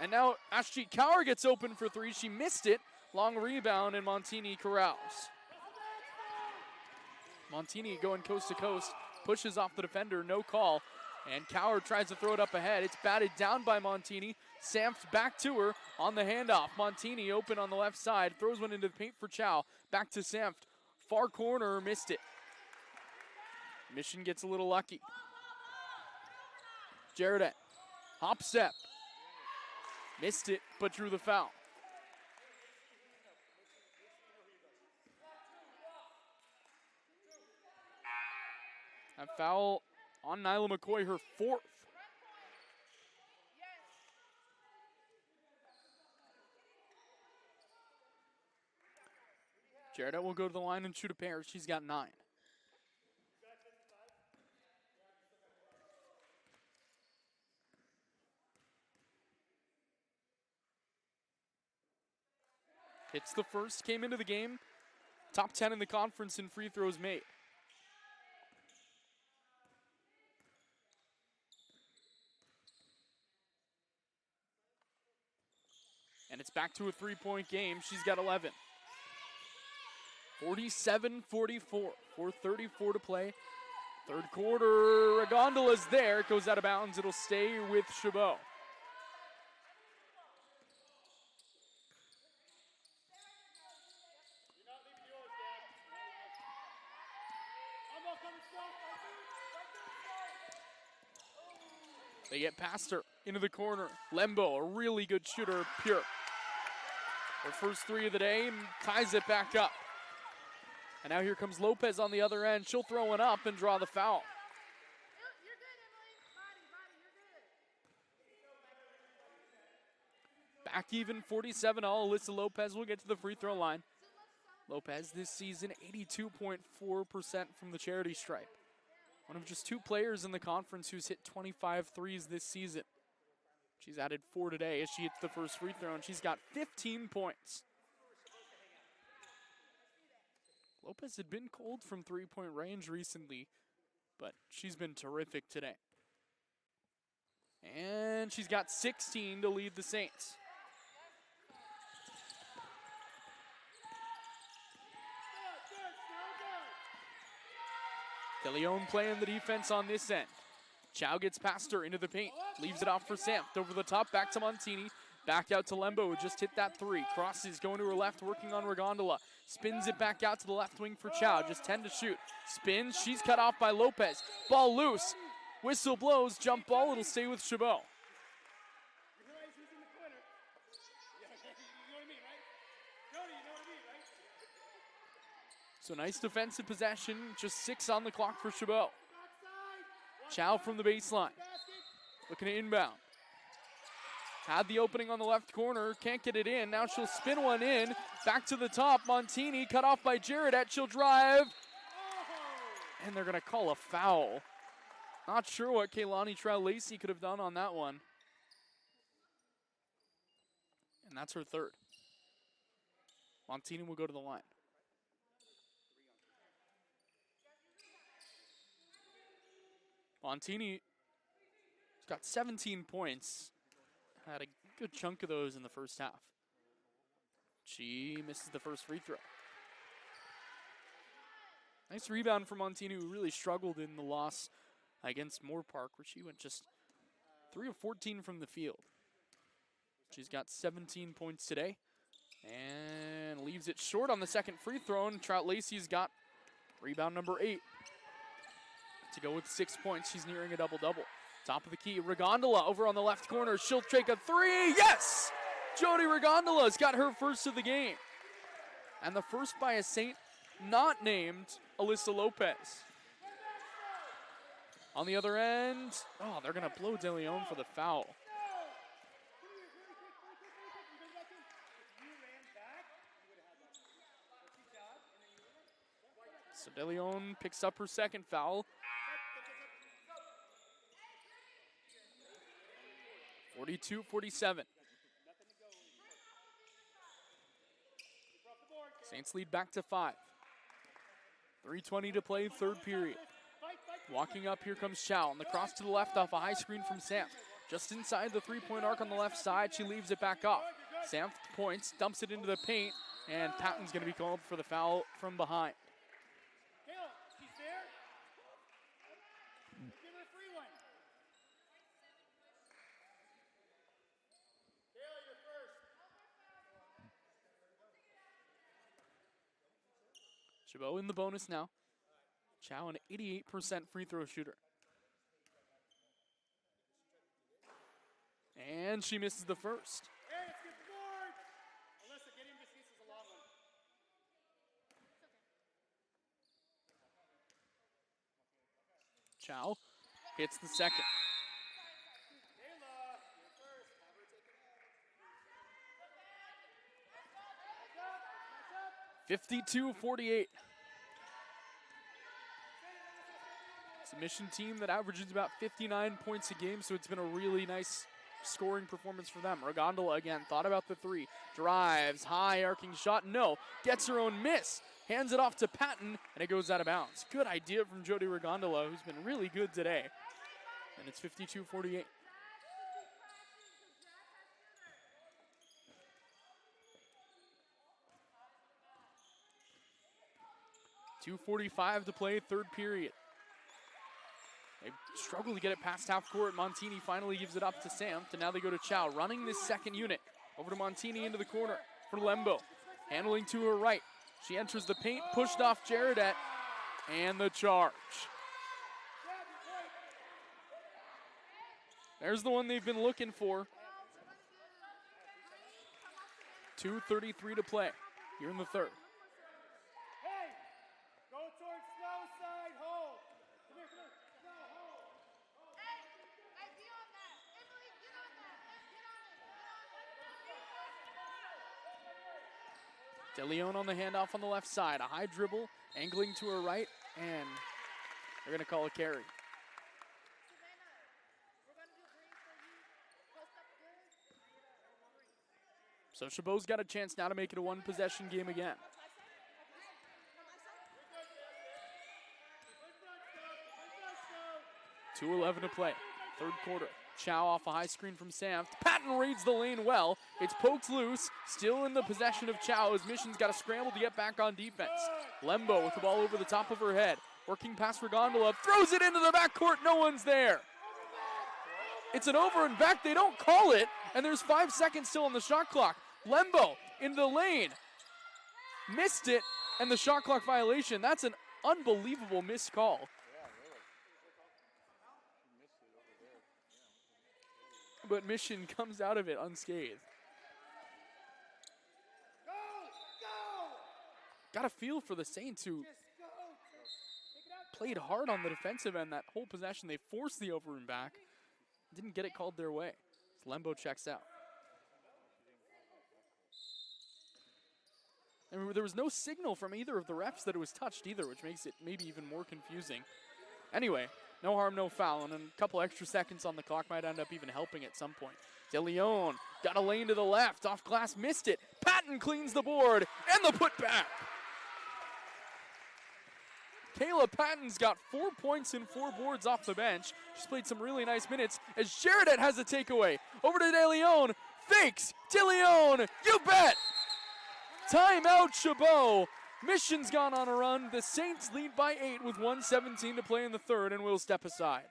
And now Ashjeet Kaur gets open for three. She missed it. Long rebound, and Montini corrals. Montini going coast to coast. Pushes off the defender, no call. And Kaur tries to throw it up ahead. It's batted down by Montini. Sanft back to her on the handoff. Montini open on the left side. Throws one into the paint for Chow. Back to Sanft. Far corner, missed it. Mission gets a little lucky. Jaredette. Hop step. Missed it, but drew the foul. A foul on Nyla McCoy, her fourth. Jaredette will go to the line and shoot a pair. She's got 9. Hits the first, came into the game. Top 10 in the conference in free throws made. And it's back to a three-point game. She's got 11. 47-44, 4:34 to play. Third quarter, Regondola's there. It goes out of bounds. It'll stay with Chabot. They get past her into the corner. Lembo, a really good shooter, pure. Her first three of the day, ties it back up. And now here comes Lopez on the other end. She'll throw it up and draw the foul. You're good, Emily. Body, you're good. Back even 47 all. Alyssa Lopez will get to the free throw line. Lopez this season 82.4% from the charity stripe. One of just 2 players in the conference who's hit 25 threes this season. She's added 4 today as she hits the first free throw, and she's got 15 points. Lopez had been cold from three-point range recently, but she's been terrific today. And she's got 16 to lead the Saints. De Leon playing the defense on this end. Chow gets past her into the paint. Leaves it off for Sanft. Over the top, back to Montini. Back out to Lembo, who just hit that three. Crosses, going to her left, working on Regondola. Spins it back out to the left wing for Chow. Just 10 to shoot. Spins, she's cut off by Lopez. Ball loose. Whistle blows, jump ball. It'll stay with Chabot. You realize who's in the corner? Yeah, you know what I mean, right? Jody, you know what I mean, right? So nice defensive possession. Just 6 on the clock for Chabot. Chow from the baseline. Looking to inbound. Had the opening on the left corner. Can't get it in. Now she'll spin one in. Back to the top. Montini cut off by Jaredette. She'll drive. And they're going to call a foul. Not sure what Kaylani Trout-Lacey could have done on that one. And that's her third. Montini will go to the line. Montini's got 17 points. Had a good chunk of those in the first half. She misses the first free throw. Nice rebound for Montini, who really struggled in the loss against Moore Park, where she went just 3 of 14 from the field. She's got 17 points today and leaves it short on the second free throw, and Trout-Lacey's got rebound number 8. To go with 6 points, she's nearing a double-double. Top of the key, Regondola over on the left corner. She'll take a three, yes! Jody Regondola's got her first of the game. And the first by a Saint not named Alyssa Lopez. On the other end, oh, they're going to blow De Leon for the foul. So De Leon picks up her second foul. 42-47. Saints lead back to 5. 3:20 to play, third period. Walking up, here comes Chow. On the cross to the left off a high screen from Sam. Just inside the three-point arc on the left side, she leaves it back off. Sam points, dumps it into the paint, and Patton's going to be called for the foul from behind. She's there. Give her a free one. Kayla, you're first. Chabot in the bonus now. Chow, an 88% free throw shooter. And she misses the first. Hey, let's get the board. Alyssa, get him. This is a long one. Chow hits the second. Kayla, you're first. Have her take it. Match up. 52-48. It's a Mission team that averages about 59 points a game, so it's been a really nice scoring performance for them. Regondola again, thought about the three. Drives, high arcing shot, no. Gets her own miss. Hands it off to Patton, and it goes out of bounds. Good idea from Jody Regondola, who's been really good today. And it's 52-48. .245 to play, third period. They struggle to get it past half court. Montini finally gives it up to Sam. And now they go to Chow, running this second unit. Over to Montini into the corner for Lembo. Handling to her right. She enters the paint, pushed off Jaredette, and the charge. There's the one they've been looking for. 2:33 to play here in the third. Hey, go towards slow side, hold. Come here, slow, hold. De Leon on the handoff on the left side. A high dribble, angling to her right, and they're going to call a carry. So Chabot's got a chance now to make it a one-possession game again. 2:11 to play, third quarter. Chow off a high screen from Sam. Patton reads the lane well. It's poked loose, still in the possession of Chow as Mission's got to scramble to get back on defense. Lembo with the ball over the top of her head. Working past Regondola, throws it into the backcourt, no one's there. It's an over and back, they don't call it, and there's 5 seconds still on the shot clock. Lembo into the lane, missed it, and the shot clock violation. That's an unbelievable missed call. But Mission comes out of it unscathed. Got a feel for the Saints, who played hard on the defensive end that whole possession. They forced the over and back. Didn't get it called their way. Lembo checks out. And there was no signal from either of the refs that it was touched either, which makes it maybe even more confusing. Anyway, no harm, no foul, and a couple extra seconds on the clock might end up even helping at some point. De Leon got a lane to the left, off glass, missed it. Patton cleans the board, and the putback. Kayla Patton's got 4 points and 4 boards off the bench. She's played some really nice minutes as Jaredette has a takeaway. Over to De Leon, fakes, De Leon, you bet! Timeout Chabot. Mission's gone on a run. The Saints lead by 8 with 1:17 to play in the third, and will step aside.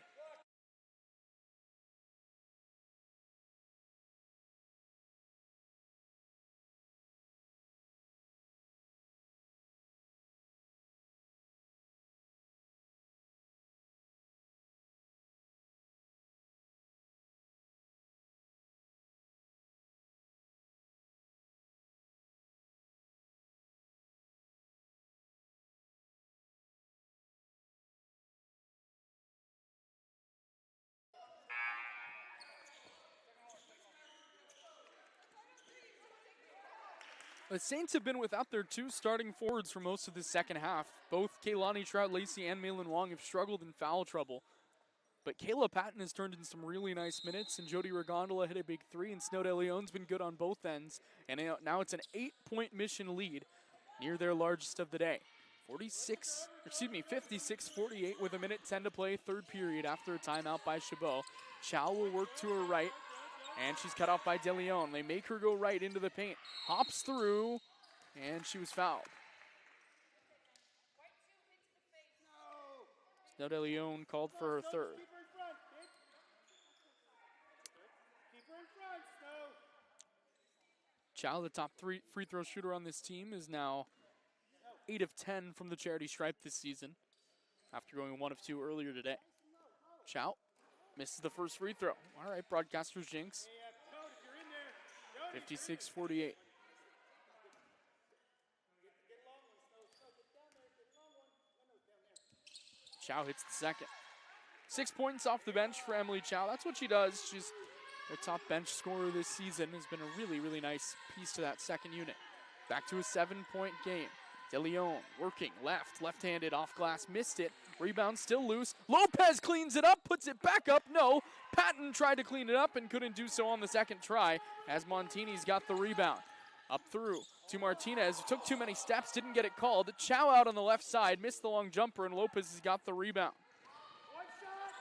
The Saints have been without their two starting forwards for most of the second half. Both Kaylani Trout-Lacey and Malin Wong have struggled in foul trouble. But Kayla Patton has turned in some really nice minutes, and Jody Regondola hit a big three, and Snow De Leon's been good on both ends. And now it's an 8-point Mission lead near their largest of the day. 56-48 with 1:10 to play, third period after a timeout by Chabot. Chow will work to her right, and she's cut off by De Leon. They make her go right into the paint. Hops through, and she was fouled. Snow De Leon called for her third. Keep her in front, kid. Keep her in front, Snow. Chow, the top free throw shooter on this team, is now 8 of 10 from the charity stripe this season after going 1 of 2 earlier today. Chow misses the first free throw. All right, broadcaster's jinx. Hey, Code, if you're in there. Code, 56-48. Chow hits the second. 6 points off the bench for Emily Chow. That's what she does. She's their top bench scorer this season. Has been a really, really nice piece to that second unit. Back to a 7-point game. De Leon working left-handed off glass, missed it. Rebound still loose. Lopez cleans it up, puts it back up. No, Patton tried to clean it up and couldn't do so on the second try as Montini's got the rebound. Up through to Martinez, took too many steps, didn't get it called. Chow out on the left side, missed the long jumper, and Lopez has got the rebound. One shot.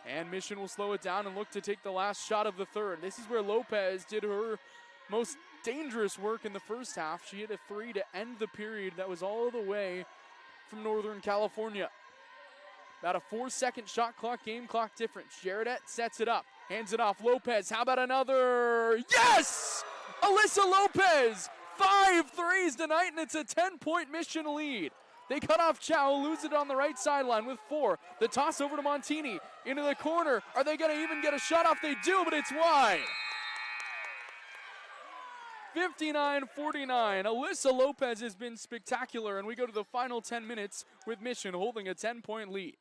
And Mission will slow it down and look to take the last shot of the third. This is where Lopez did her most dangerous work in the first half. She hit a three to end the period that was all the way from Northern California. About a 4-second shot clock, game clock difference. Jaredette sets it up, hands it off. Lopez, how about another? Yes! Alyssa Lopez, 5 threes tonight, and it's a 10-point Mission lead. They cut off Chow, lose it on the right sideline with 4. The toss over to Montini, into the corner. Are they going to even get a shot off? They do, but it's wide. 59-49. Alyssa Lopez has been spectacular, and we go to the final 10 minutes with Mission holding a 10-point lead.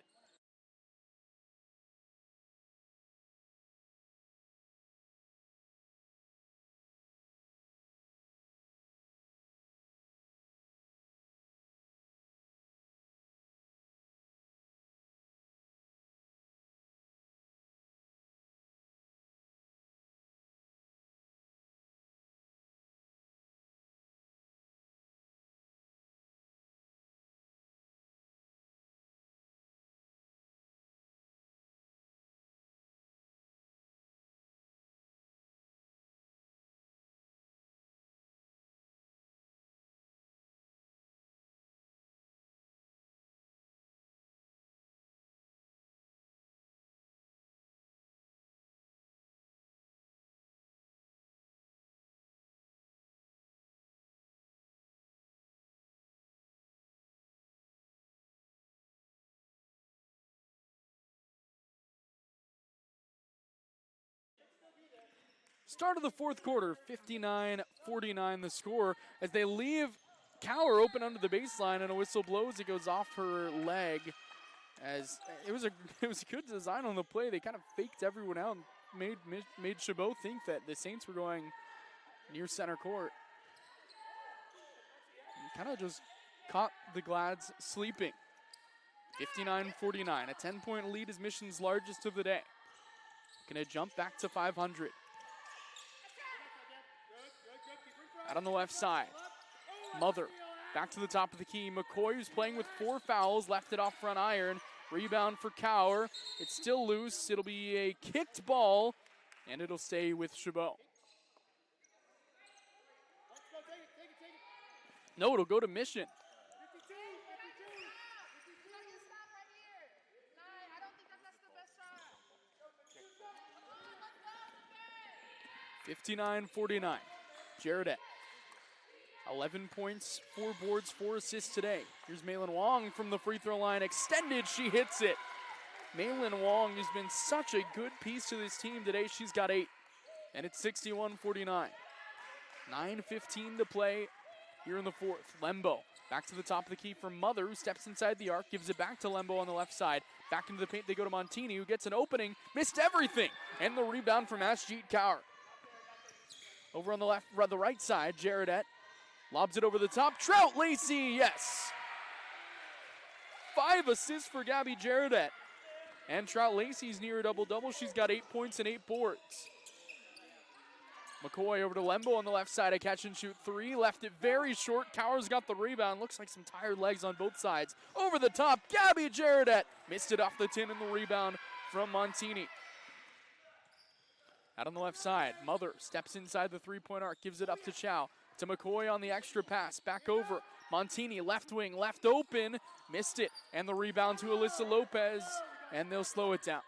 Start of the fourth quarter, 59-49 the score as they leave Cower open under the baseline, and a whistle blows. It goes off her leg. As it was a good design on the play. They kind of faked everyone out and made Chabot think that the Saints were going near center court. And kind of just caught the Glads sleeping. 59-49, a 10-point lead is Mission's largest of the day. Gonna jump back to 500. Out on the left side. Mother back to the top of the key. McCoy, who's playing with 4 fouls, left it off front iron. Rebound for Cower. It's still loose. It'll be a kicked ball, and it'll stay with Chabot. No, it'll go to Mission. 59-49. Jaredette. 11 points, 4 boards, 4 assists today. Here's Malin Wong from the free throw line. Extended, she hits it. Malin Wong has been such a good piece to this team today. She's got 8, and it's 61-49. 9:15 to play here in the fourth. Lembo back to the top of the key for Mother, who steps inside the arc, gives it back to Lembo on the left side. Back into the paint, they go to Montini, who gets an opening, missed everything, and the rebound from Ashjeet Kaur. Over on the right side, Jaredette Lobs it over the top. Trout Lacey, yes. 5 assists for Gabby Jaradet. And Trout Lacey's near a double-double. She's got 8 points and 8 boards. McCoy over to Lembo on the left side. A catch and shoot 3. Left it very short. Cowers got the rebound. Looks like some tired legs on both sides. Over the top, Gabby Jaradet. Missed it off the tin in the rebound from Montini. Out on the left side, Mother steps inside the three-point arc, gives it up to Chow. To McCoy on the extra pass, back over. Montini, left wing, left open, missed it. And the rebound to Alyssa Lopez, and they'll slow it down.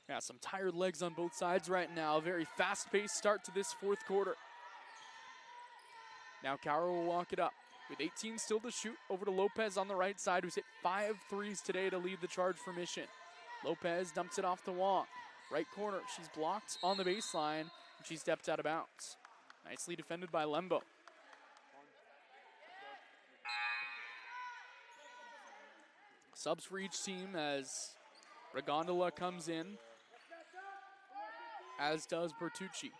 Yeah, some tired legs on both sides right now. Very fast-paced start to this fourth quarter. Now Cowher will walk it up. With 18 still to shoot, over to Lopez on the right side, who's hit 5 threes today to lead the charge for Mission. Lopez dumps it off to Wong. Right corner, she's blocked on the baseline, and she stepped out of bounds. Nicely defended by Lembo. Subs for each team as Ragondola comes in, as does Bertucci.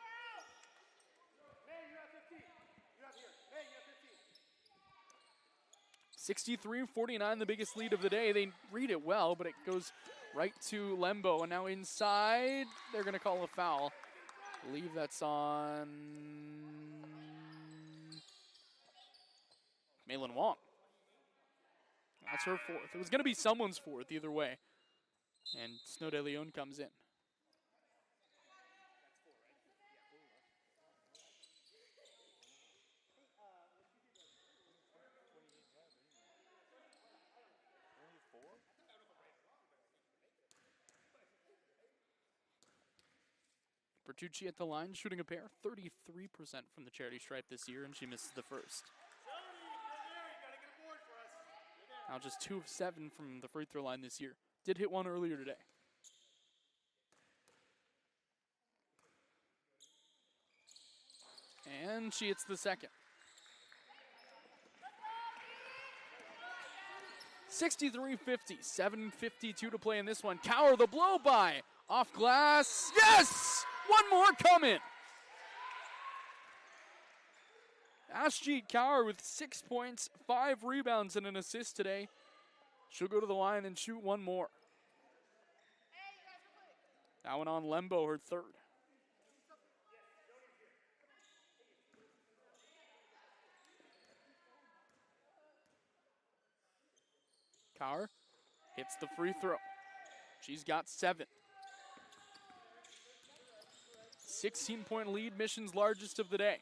63-49, the biggest lead of the day. They read it well, but it goes right to Lembo. And now inside, they're going to call a foul. I believe that's on Malin Wong. That's her fourth. It was going to be someone's fourth either way. And Snow De Leon comes in. Bertucci at the line, shooting a pair, 33% from the charity stripe this year, and she misses the first. Now just 2 of 7 from the free throw line this year. Did hit one earlier today. And she hits the second. 63-50, 7:52 to play in this one. Cowher the blow by, off glass, yes! One more coming. Ashjeet Cowher with 6 points, 5 rebounds, and an assist today. She'll go to the line and shoot one more. That one on Lembo, her third. Cowher hits the free throw. She's got 7. 16-point lead, Mission's largest of the day.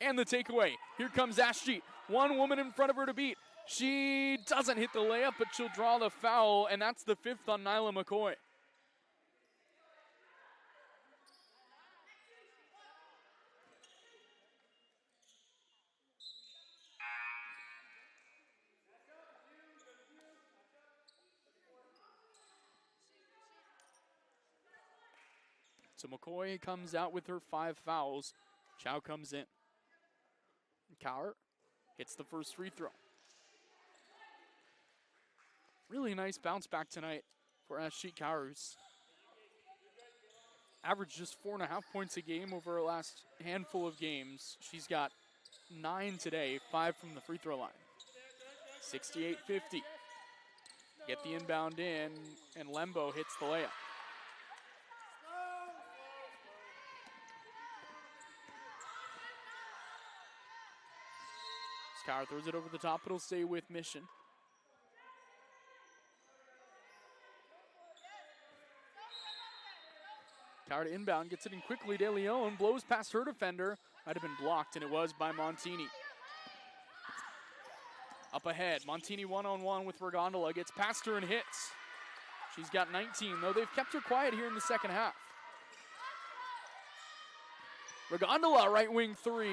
And the takeaway. Here comes Ashjeet. One woman in front of her to beat. She doesn't hit the layup, but she'll draw the foul, and that's the 5th on Nyla McCoy. So McCoy comes out with her 5 fouls. Chow comes in. Cowher hits the first free throw. Really nice bounce back tonight for Ashjeet Cowher. Averaged just 4.5 points a game over her last handful of games. She's got 9 today, 5 from the free throw line. 68-50. Get the inbound in, and Lembo hits the layup. Cowher throws it over the top. It'll stay with Mission. Cowher to inbound, gets it in quickly. De Leon blows past her defender. Might have been blocked, and it was by Montini. Up ahead, Montini one-on-one with Ragondola. Gets past her and hits. She's got 19, though they've kept her quiet here in the second half. Ragondola, right wing 3.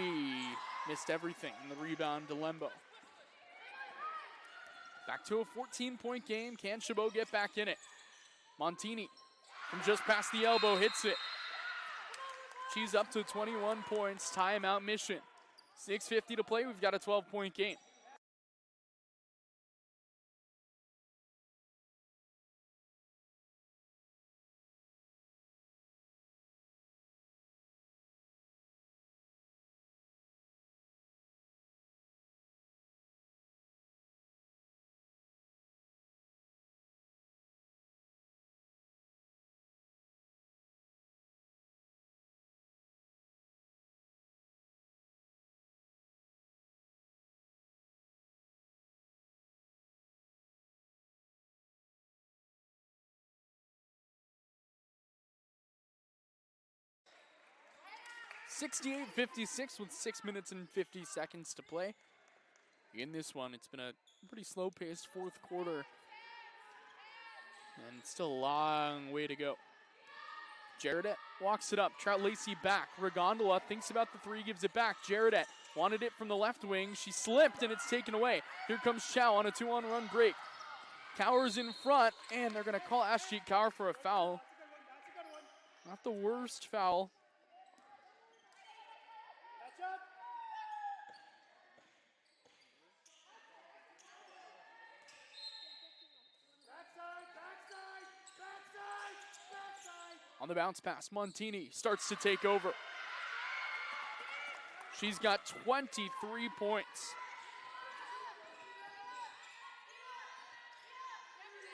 Missed everything in the rebound to Lembo. Back to a 14-point game. Can Chabot get back in it? Montini from just past the elbow hits it. She's up to 21 points. Timeout Mission. 6:50 to play. We've got a 12-point game. 68-56 with 6 minutes and 50 seconds to play. In this one, it's been a pretty slow-paced fourth quarter. And still a long way to go. Jaredette walks it up. Trout Lacey back. Regondola thinks about the three, gives it back. Jaredette wanted it from the left wing. She slipped, and it's taken away. Here comes Chow on a 2-on-1 break. Cower's in front, and they're going to call Ashjeet Cower for a foul. Not the worst foul. On the bounce pass, Montini starts to take over. She's got 23 points.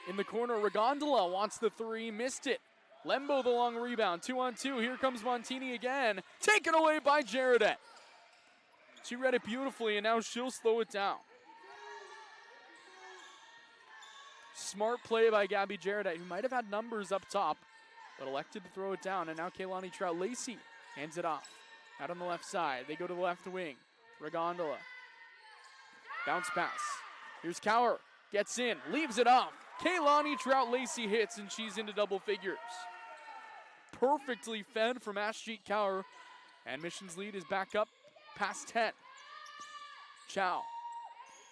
In the corner, Regondola wants the three, missed it. Lembo the long rebound, 2-on-2. Here comes Montini again, taken away by Jaredette. She read it beautifully, and now she'll slow it down. Smart play by Gabby Jaredette, who might have had numbers up top, but elected to throw it down. And now Kaylani Trout Lacey hands it off. Out on the left side, they go to the left wing. Regondola. Bounce pass. Here's Cower. Gets in, leaves it off. Kaylani Trout Lacey hits, and she's into double figures. Perfectly fed from Ashjeet Cower. And Mission's lead is back up past 10. Chow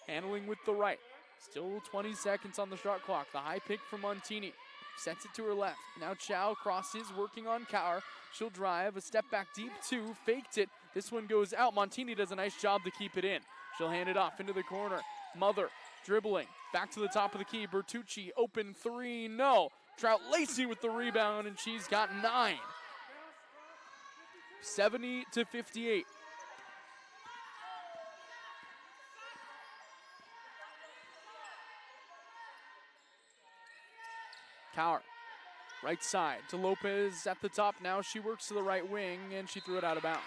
handling with the right. Still 20 seconds on the shot clock. The high pick from Montini. Sets it to her left. Now Chow crosses, working on Cower. She'll drive, a step back deep two, faked it. This one goes out. Montini does a nice job to keep it in. She'll hand it off into the corner. Mother dribbling, back to the top of the key. Bertucci, open three, no. Trout Lacey with the rebound, and she's got 9. 70-58. Cower, right side to Lopez at the top. Now she works to the right wing, and she threw it out of bounds.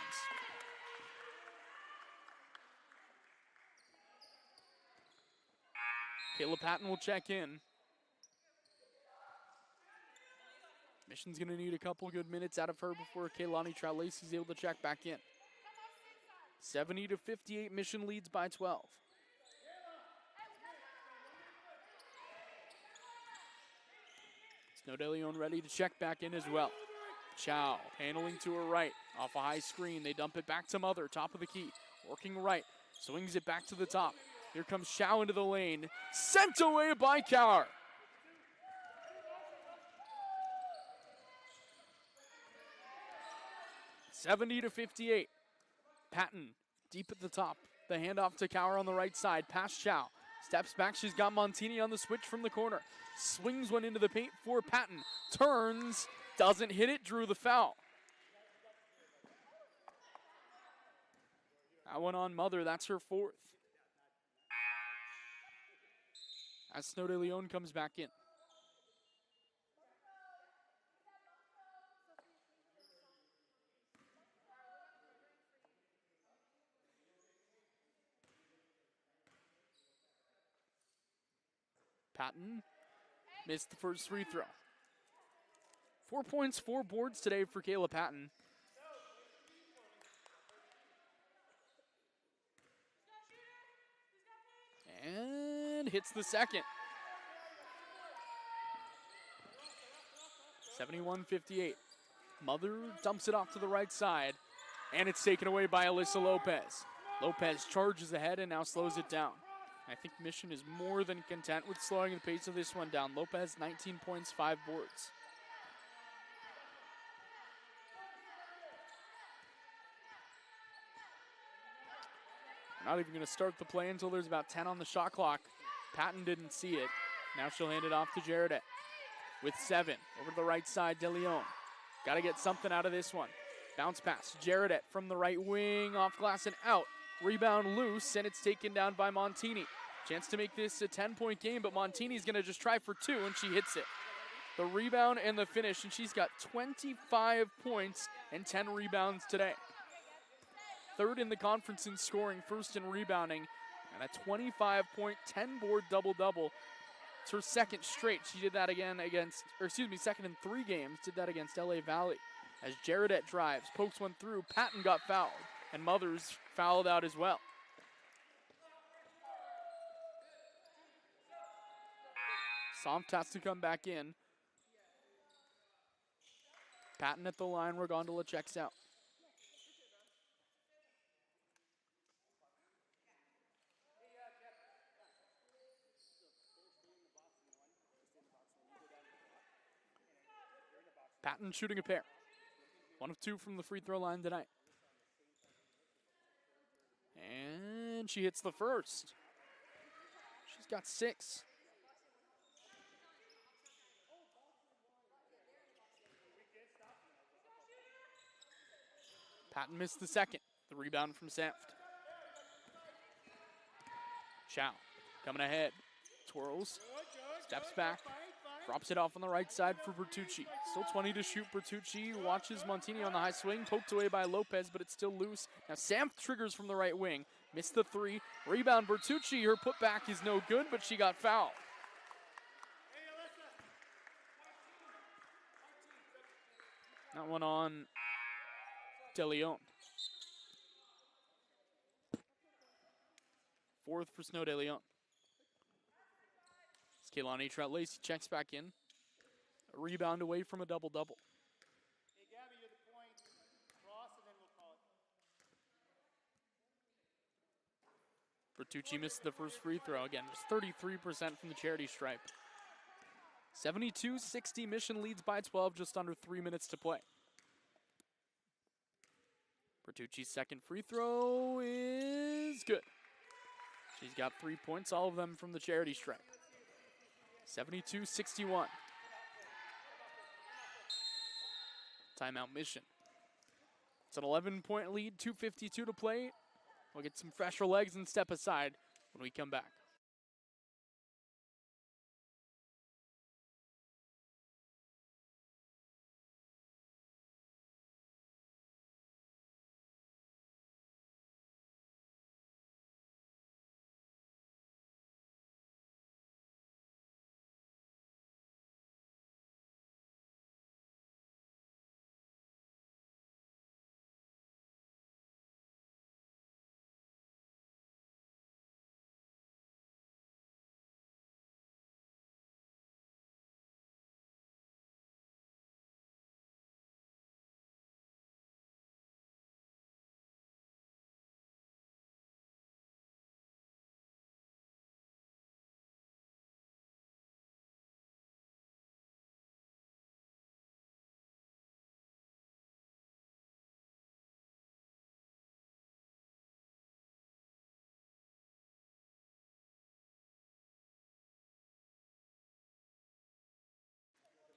Kayla Patton will check in. Mission's going to need a couple good minutes out of her before Kaylani Trout Lacey is able to check back in. 70-58, Mission leads by 12. Snow De Leon ready to check back in as well. Chow handling to her right. Off a high screen. They dump it back to Mother. Top of the key. Working right. Swings it back to the top. Here comes Chow into the lane. Sent away by Cower. (70-58). Patton deep at the top. The handoff to Cower on the right side. Past Chow. Steps back. She's got Montini on the switch from the corner. Swings one into the paint for Patton. Turns. Doesn't hit it. Drew the foul. That one on Mother. That's her 4th. As Snow De Leon comes back in. Patton missed the first free throw. 4 points, 4 boards today for Kayla Patton. And hits the second. 71-58. Mother dumps it off to the right side, and it's taken away by Alyssa Lopez. Lopez charges ahead and now slows it down. I think Mission is more than content with slowing the pace of this one down. Lopez, 19 points, 5 boards. We're not even going to start the play until there's about 10 on the shot clock. Patton didn't see it. Now she'll hand it off to Jaredette. With 7, over to the right side, De Leon. Got to get something out of this one. Bounce pass, Jaredette from the right wing, off glass and out. Rebound loose, and it's taken down by Montini. Chance to make this a 10-point game, but Montini's going to just try for 2, and she hits it. The rebound and the finish, and she's got 25 points and 10 rebounds today. 3rd in the conference in scoring, 1st in rebounding, and a 25-point, 10-board double-double. It's her 2nd straight. She did that again against, 2nd in 3 games, did that against LA Valley. as Jaredette drives, pokes one through. Patton got fouled, and Mothers fouled out as well. Soft has to come back in. Patton at the line where Gondola checks out. Patton shooting a pair. 1 of 2 from the free throw line tonight. And she hits the first. She's got 6. Patton missed the second. The rebound from Senft. Chow coming ahead. Twirls. Steps back. Drops it off on the right side for Bertucci. Still 20 to shoot. Bertucci watches Montini on the high swing. Poked away by Lopez, but it's still loose. Now Senft triggers from the right wing. Missed the 3. Rebound Bertucci. Her putback is no good, but she got fouled. That one on De Leon. 4th for Snow De Leon. Kaylani Trout-Lacey checks back in. A rebound away from a double-double. Hey, Gabby, you're the point. Cross, and then we'll call it. Bertucci missed the first free throw. Again, just 33% from the charity stripe. 72-60, Mission leads by 12, just under 3 minutes to play. Bertucci's second free throw is good. She's got 3 points, all of them from the charity stripe. 72-61. Timeout Mission. It's an 11-point lead, 2:52 to play. We'll get some fresher legs and step aside when we come back.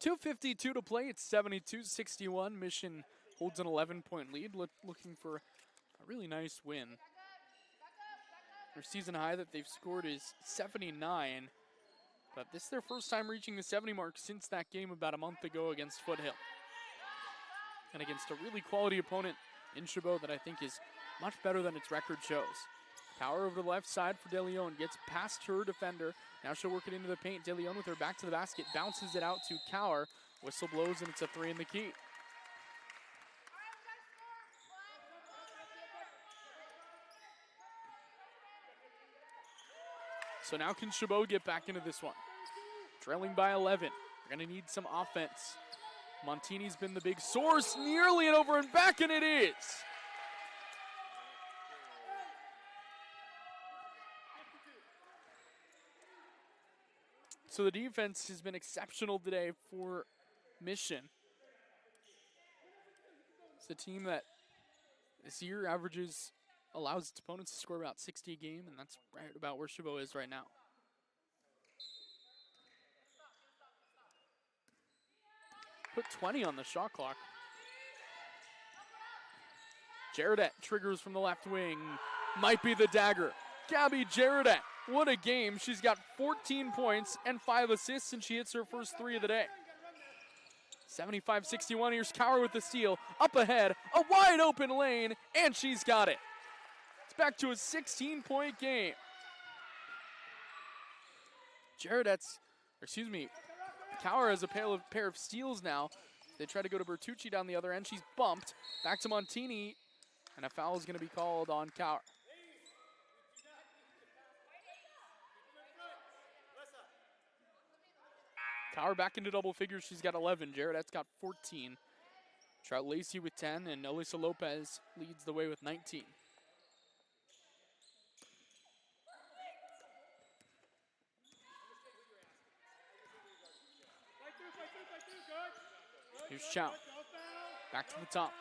.252 to play. It's 72-61. Mission holds an 11-point lead, looking for a really nice win. Their season high that they've scored is 79, but this is their first time reaching the 70 mark since that game about a month ago against Foothill. And against a really quality opponent in Chabot that I think is much better than its record shows. Power over the left side for De Leon, gets past her defender. Now she'll work it into the paint. De Leon with her back to the basket, bounces it out to Cower. Whistle blows and it's a 3 in the key. So now can Chabot get back into this one? Trailing by 11. They're gonna need some offense. Montini's been the big source, nearly and over and back, and it is. So the defense has been exceptional today for Mission. It's a team that this year allows its opponents to score about 60 a game, and that's right about where Chabot is right now. Put 20 on the shot clock. Jaredette triggers from the left wing. Might be the dagger. Gabby Jaredette. What a game. She's got 14 points and 5 assists, and she hits her first 3 of the day. 75-61. Here's Cower with the steal. Up ahead. A wide open lane, and she's got it. It's back to a 16-point game. Cower has a pair of steals now. They try to go to Bertucci down the other end. She's bumped. Back to Montini. And a foul is going to be called on Cower. Cower back into double figures. She's got 11. Jarrett's got 14. Trout Lacey with 10, and Alyssa Lopez leads the way with 19. Here's Chow. Back to the top.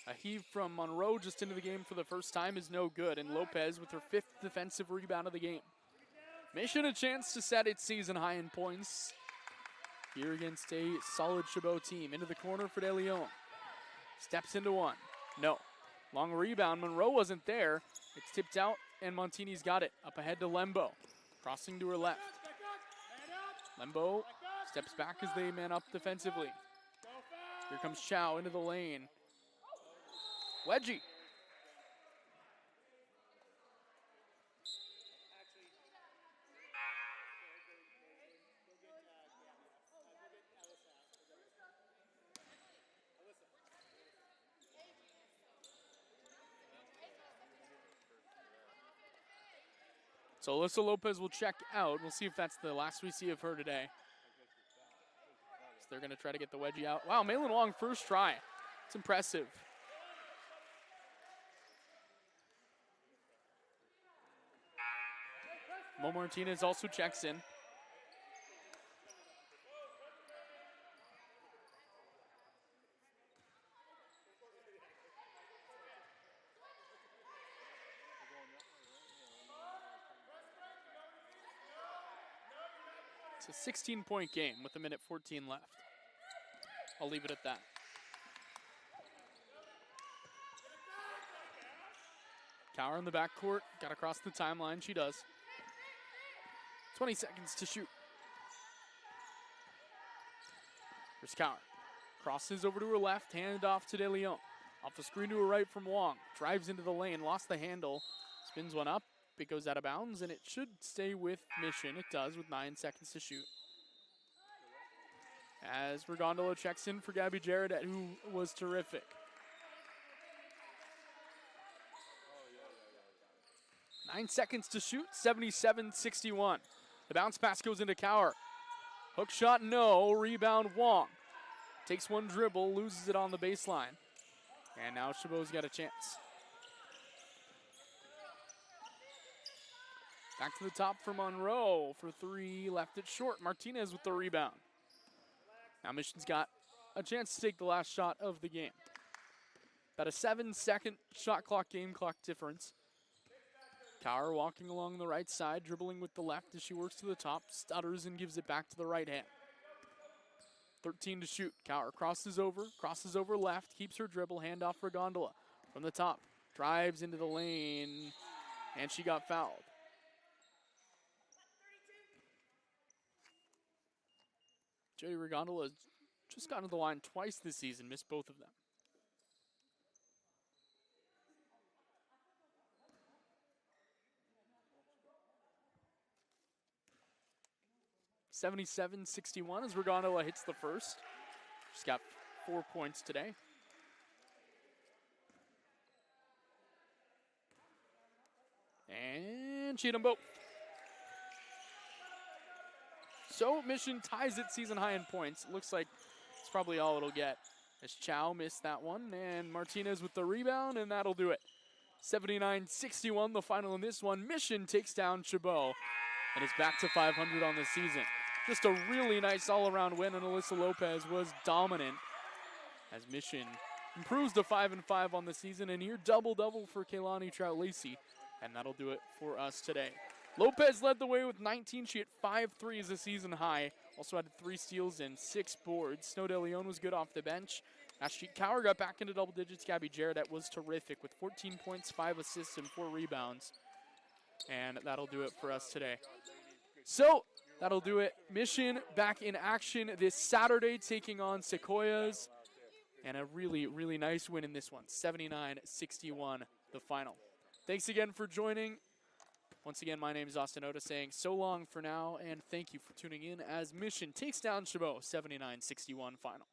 A heave from Monroe just into the game for the first time is no good, and Lopez with her 5th defensive rebound of the game. Mission a chance to set its season high in points here against a solid Chabot team. Into the corner for De Leon. Steps into one. No. Long rebound. Monroe wasn't there. It's tipped out, and Montini's got it. Up ahead to Lembo. Crossing to her left. Lembo steps back as they man up defensively. Here comes Chow into the lane. Wedgie. So Alyssa Lopez will check out. We'll see if that's the last we see of her today. So they're going to try to get the wedgie out. Wow, Malin Wong first try. It's impressive. Mo Martinez also checks in. It's a 16-point game with 1:14 left. I'll leave it at that. Cower in the backcourt, got across the timeline, she does. 20 seconds to shoot. Here's Cower. Crosses over to her left, hand off to De Leon. Off the screen to her right from Wong. Drives into the lane, lost the handle. Spins one up, it goes out of bounds, and it should stay with Mission. It does with 9 seconds to shoot. As Regondolo checks in for Gabby Jarrett, who was terrific. 9 seconds to shoot, 77-61. The bounce pass goes into Cower. Hook shot, no. Rebound, Wong. Takes one dribble, loses it on the baseline. And now Chabot's got a chance. Back to the top for Monroe for 3, left it short. Martinez with the rebound. Now Mission's got a chance to take the last shot of the game. About a 7-second shot clock, game clock difference. Cower walking along the right side, dribbling with the left as she works to the top, stutters and gives it back to the right hand. 13 to shoot. Cower crosses over left, keeps her dribble, hand off for Gondola. From the top, drives into the lane, and she got fouled. Jody Regondola has just gotten to the line twice this season, missed both of them. (77-61) as Regondola hits the first. She's got 4 points today. And she hit them both. So Mission ties its season high in points. It looks like it's probably all it'll get. As Chow missed that one, and Martinez with the rebound, and that'll do it. 79-61, the final in this one. Mission takes down Chabot and is back to 500 on the season. Just a really nice all-around win, and Alyssa Lopez was dominant as Mission improves to 5-5 on the season. And here, double-double for Kaylani Trout-Lacey, and that'll do it for us today. Lopez led the way with 19. She hit 5 threes a season high. Also had 3 steals and 6 boards. Snow De Leon was good off the bench. Ashley Cower got back into double digits. Gabby Jarrett was terrific with 14 points, 5 assists, and 4 rebounds. And that'll do it for us today. So that'll do it. Mission back in action this Saturday, taking on Sequoias. And a really, really nice win in this one. 79-61, the final. Thanks again for joining. Once again, my name is Austin Oda saying so long for now, and thank you for tuning in as Mission takes down Chabot, 79-61 final.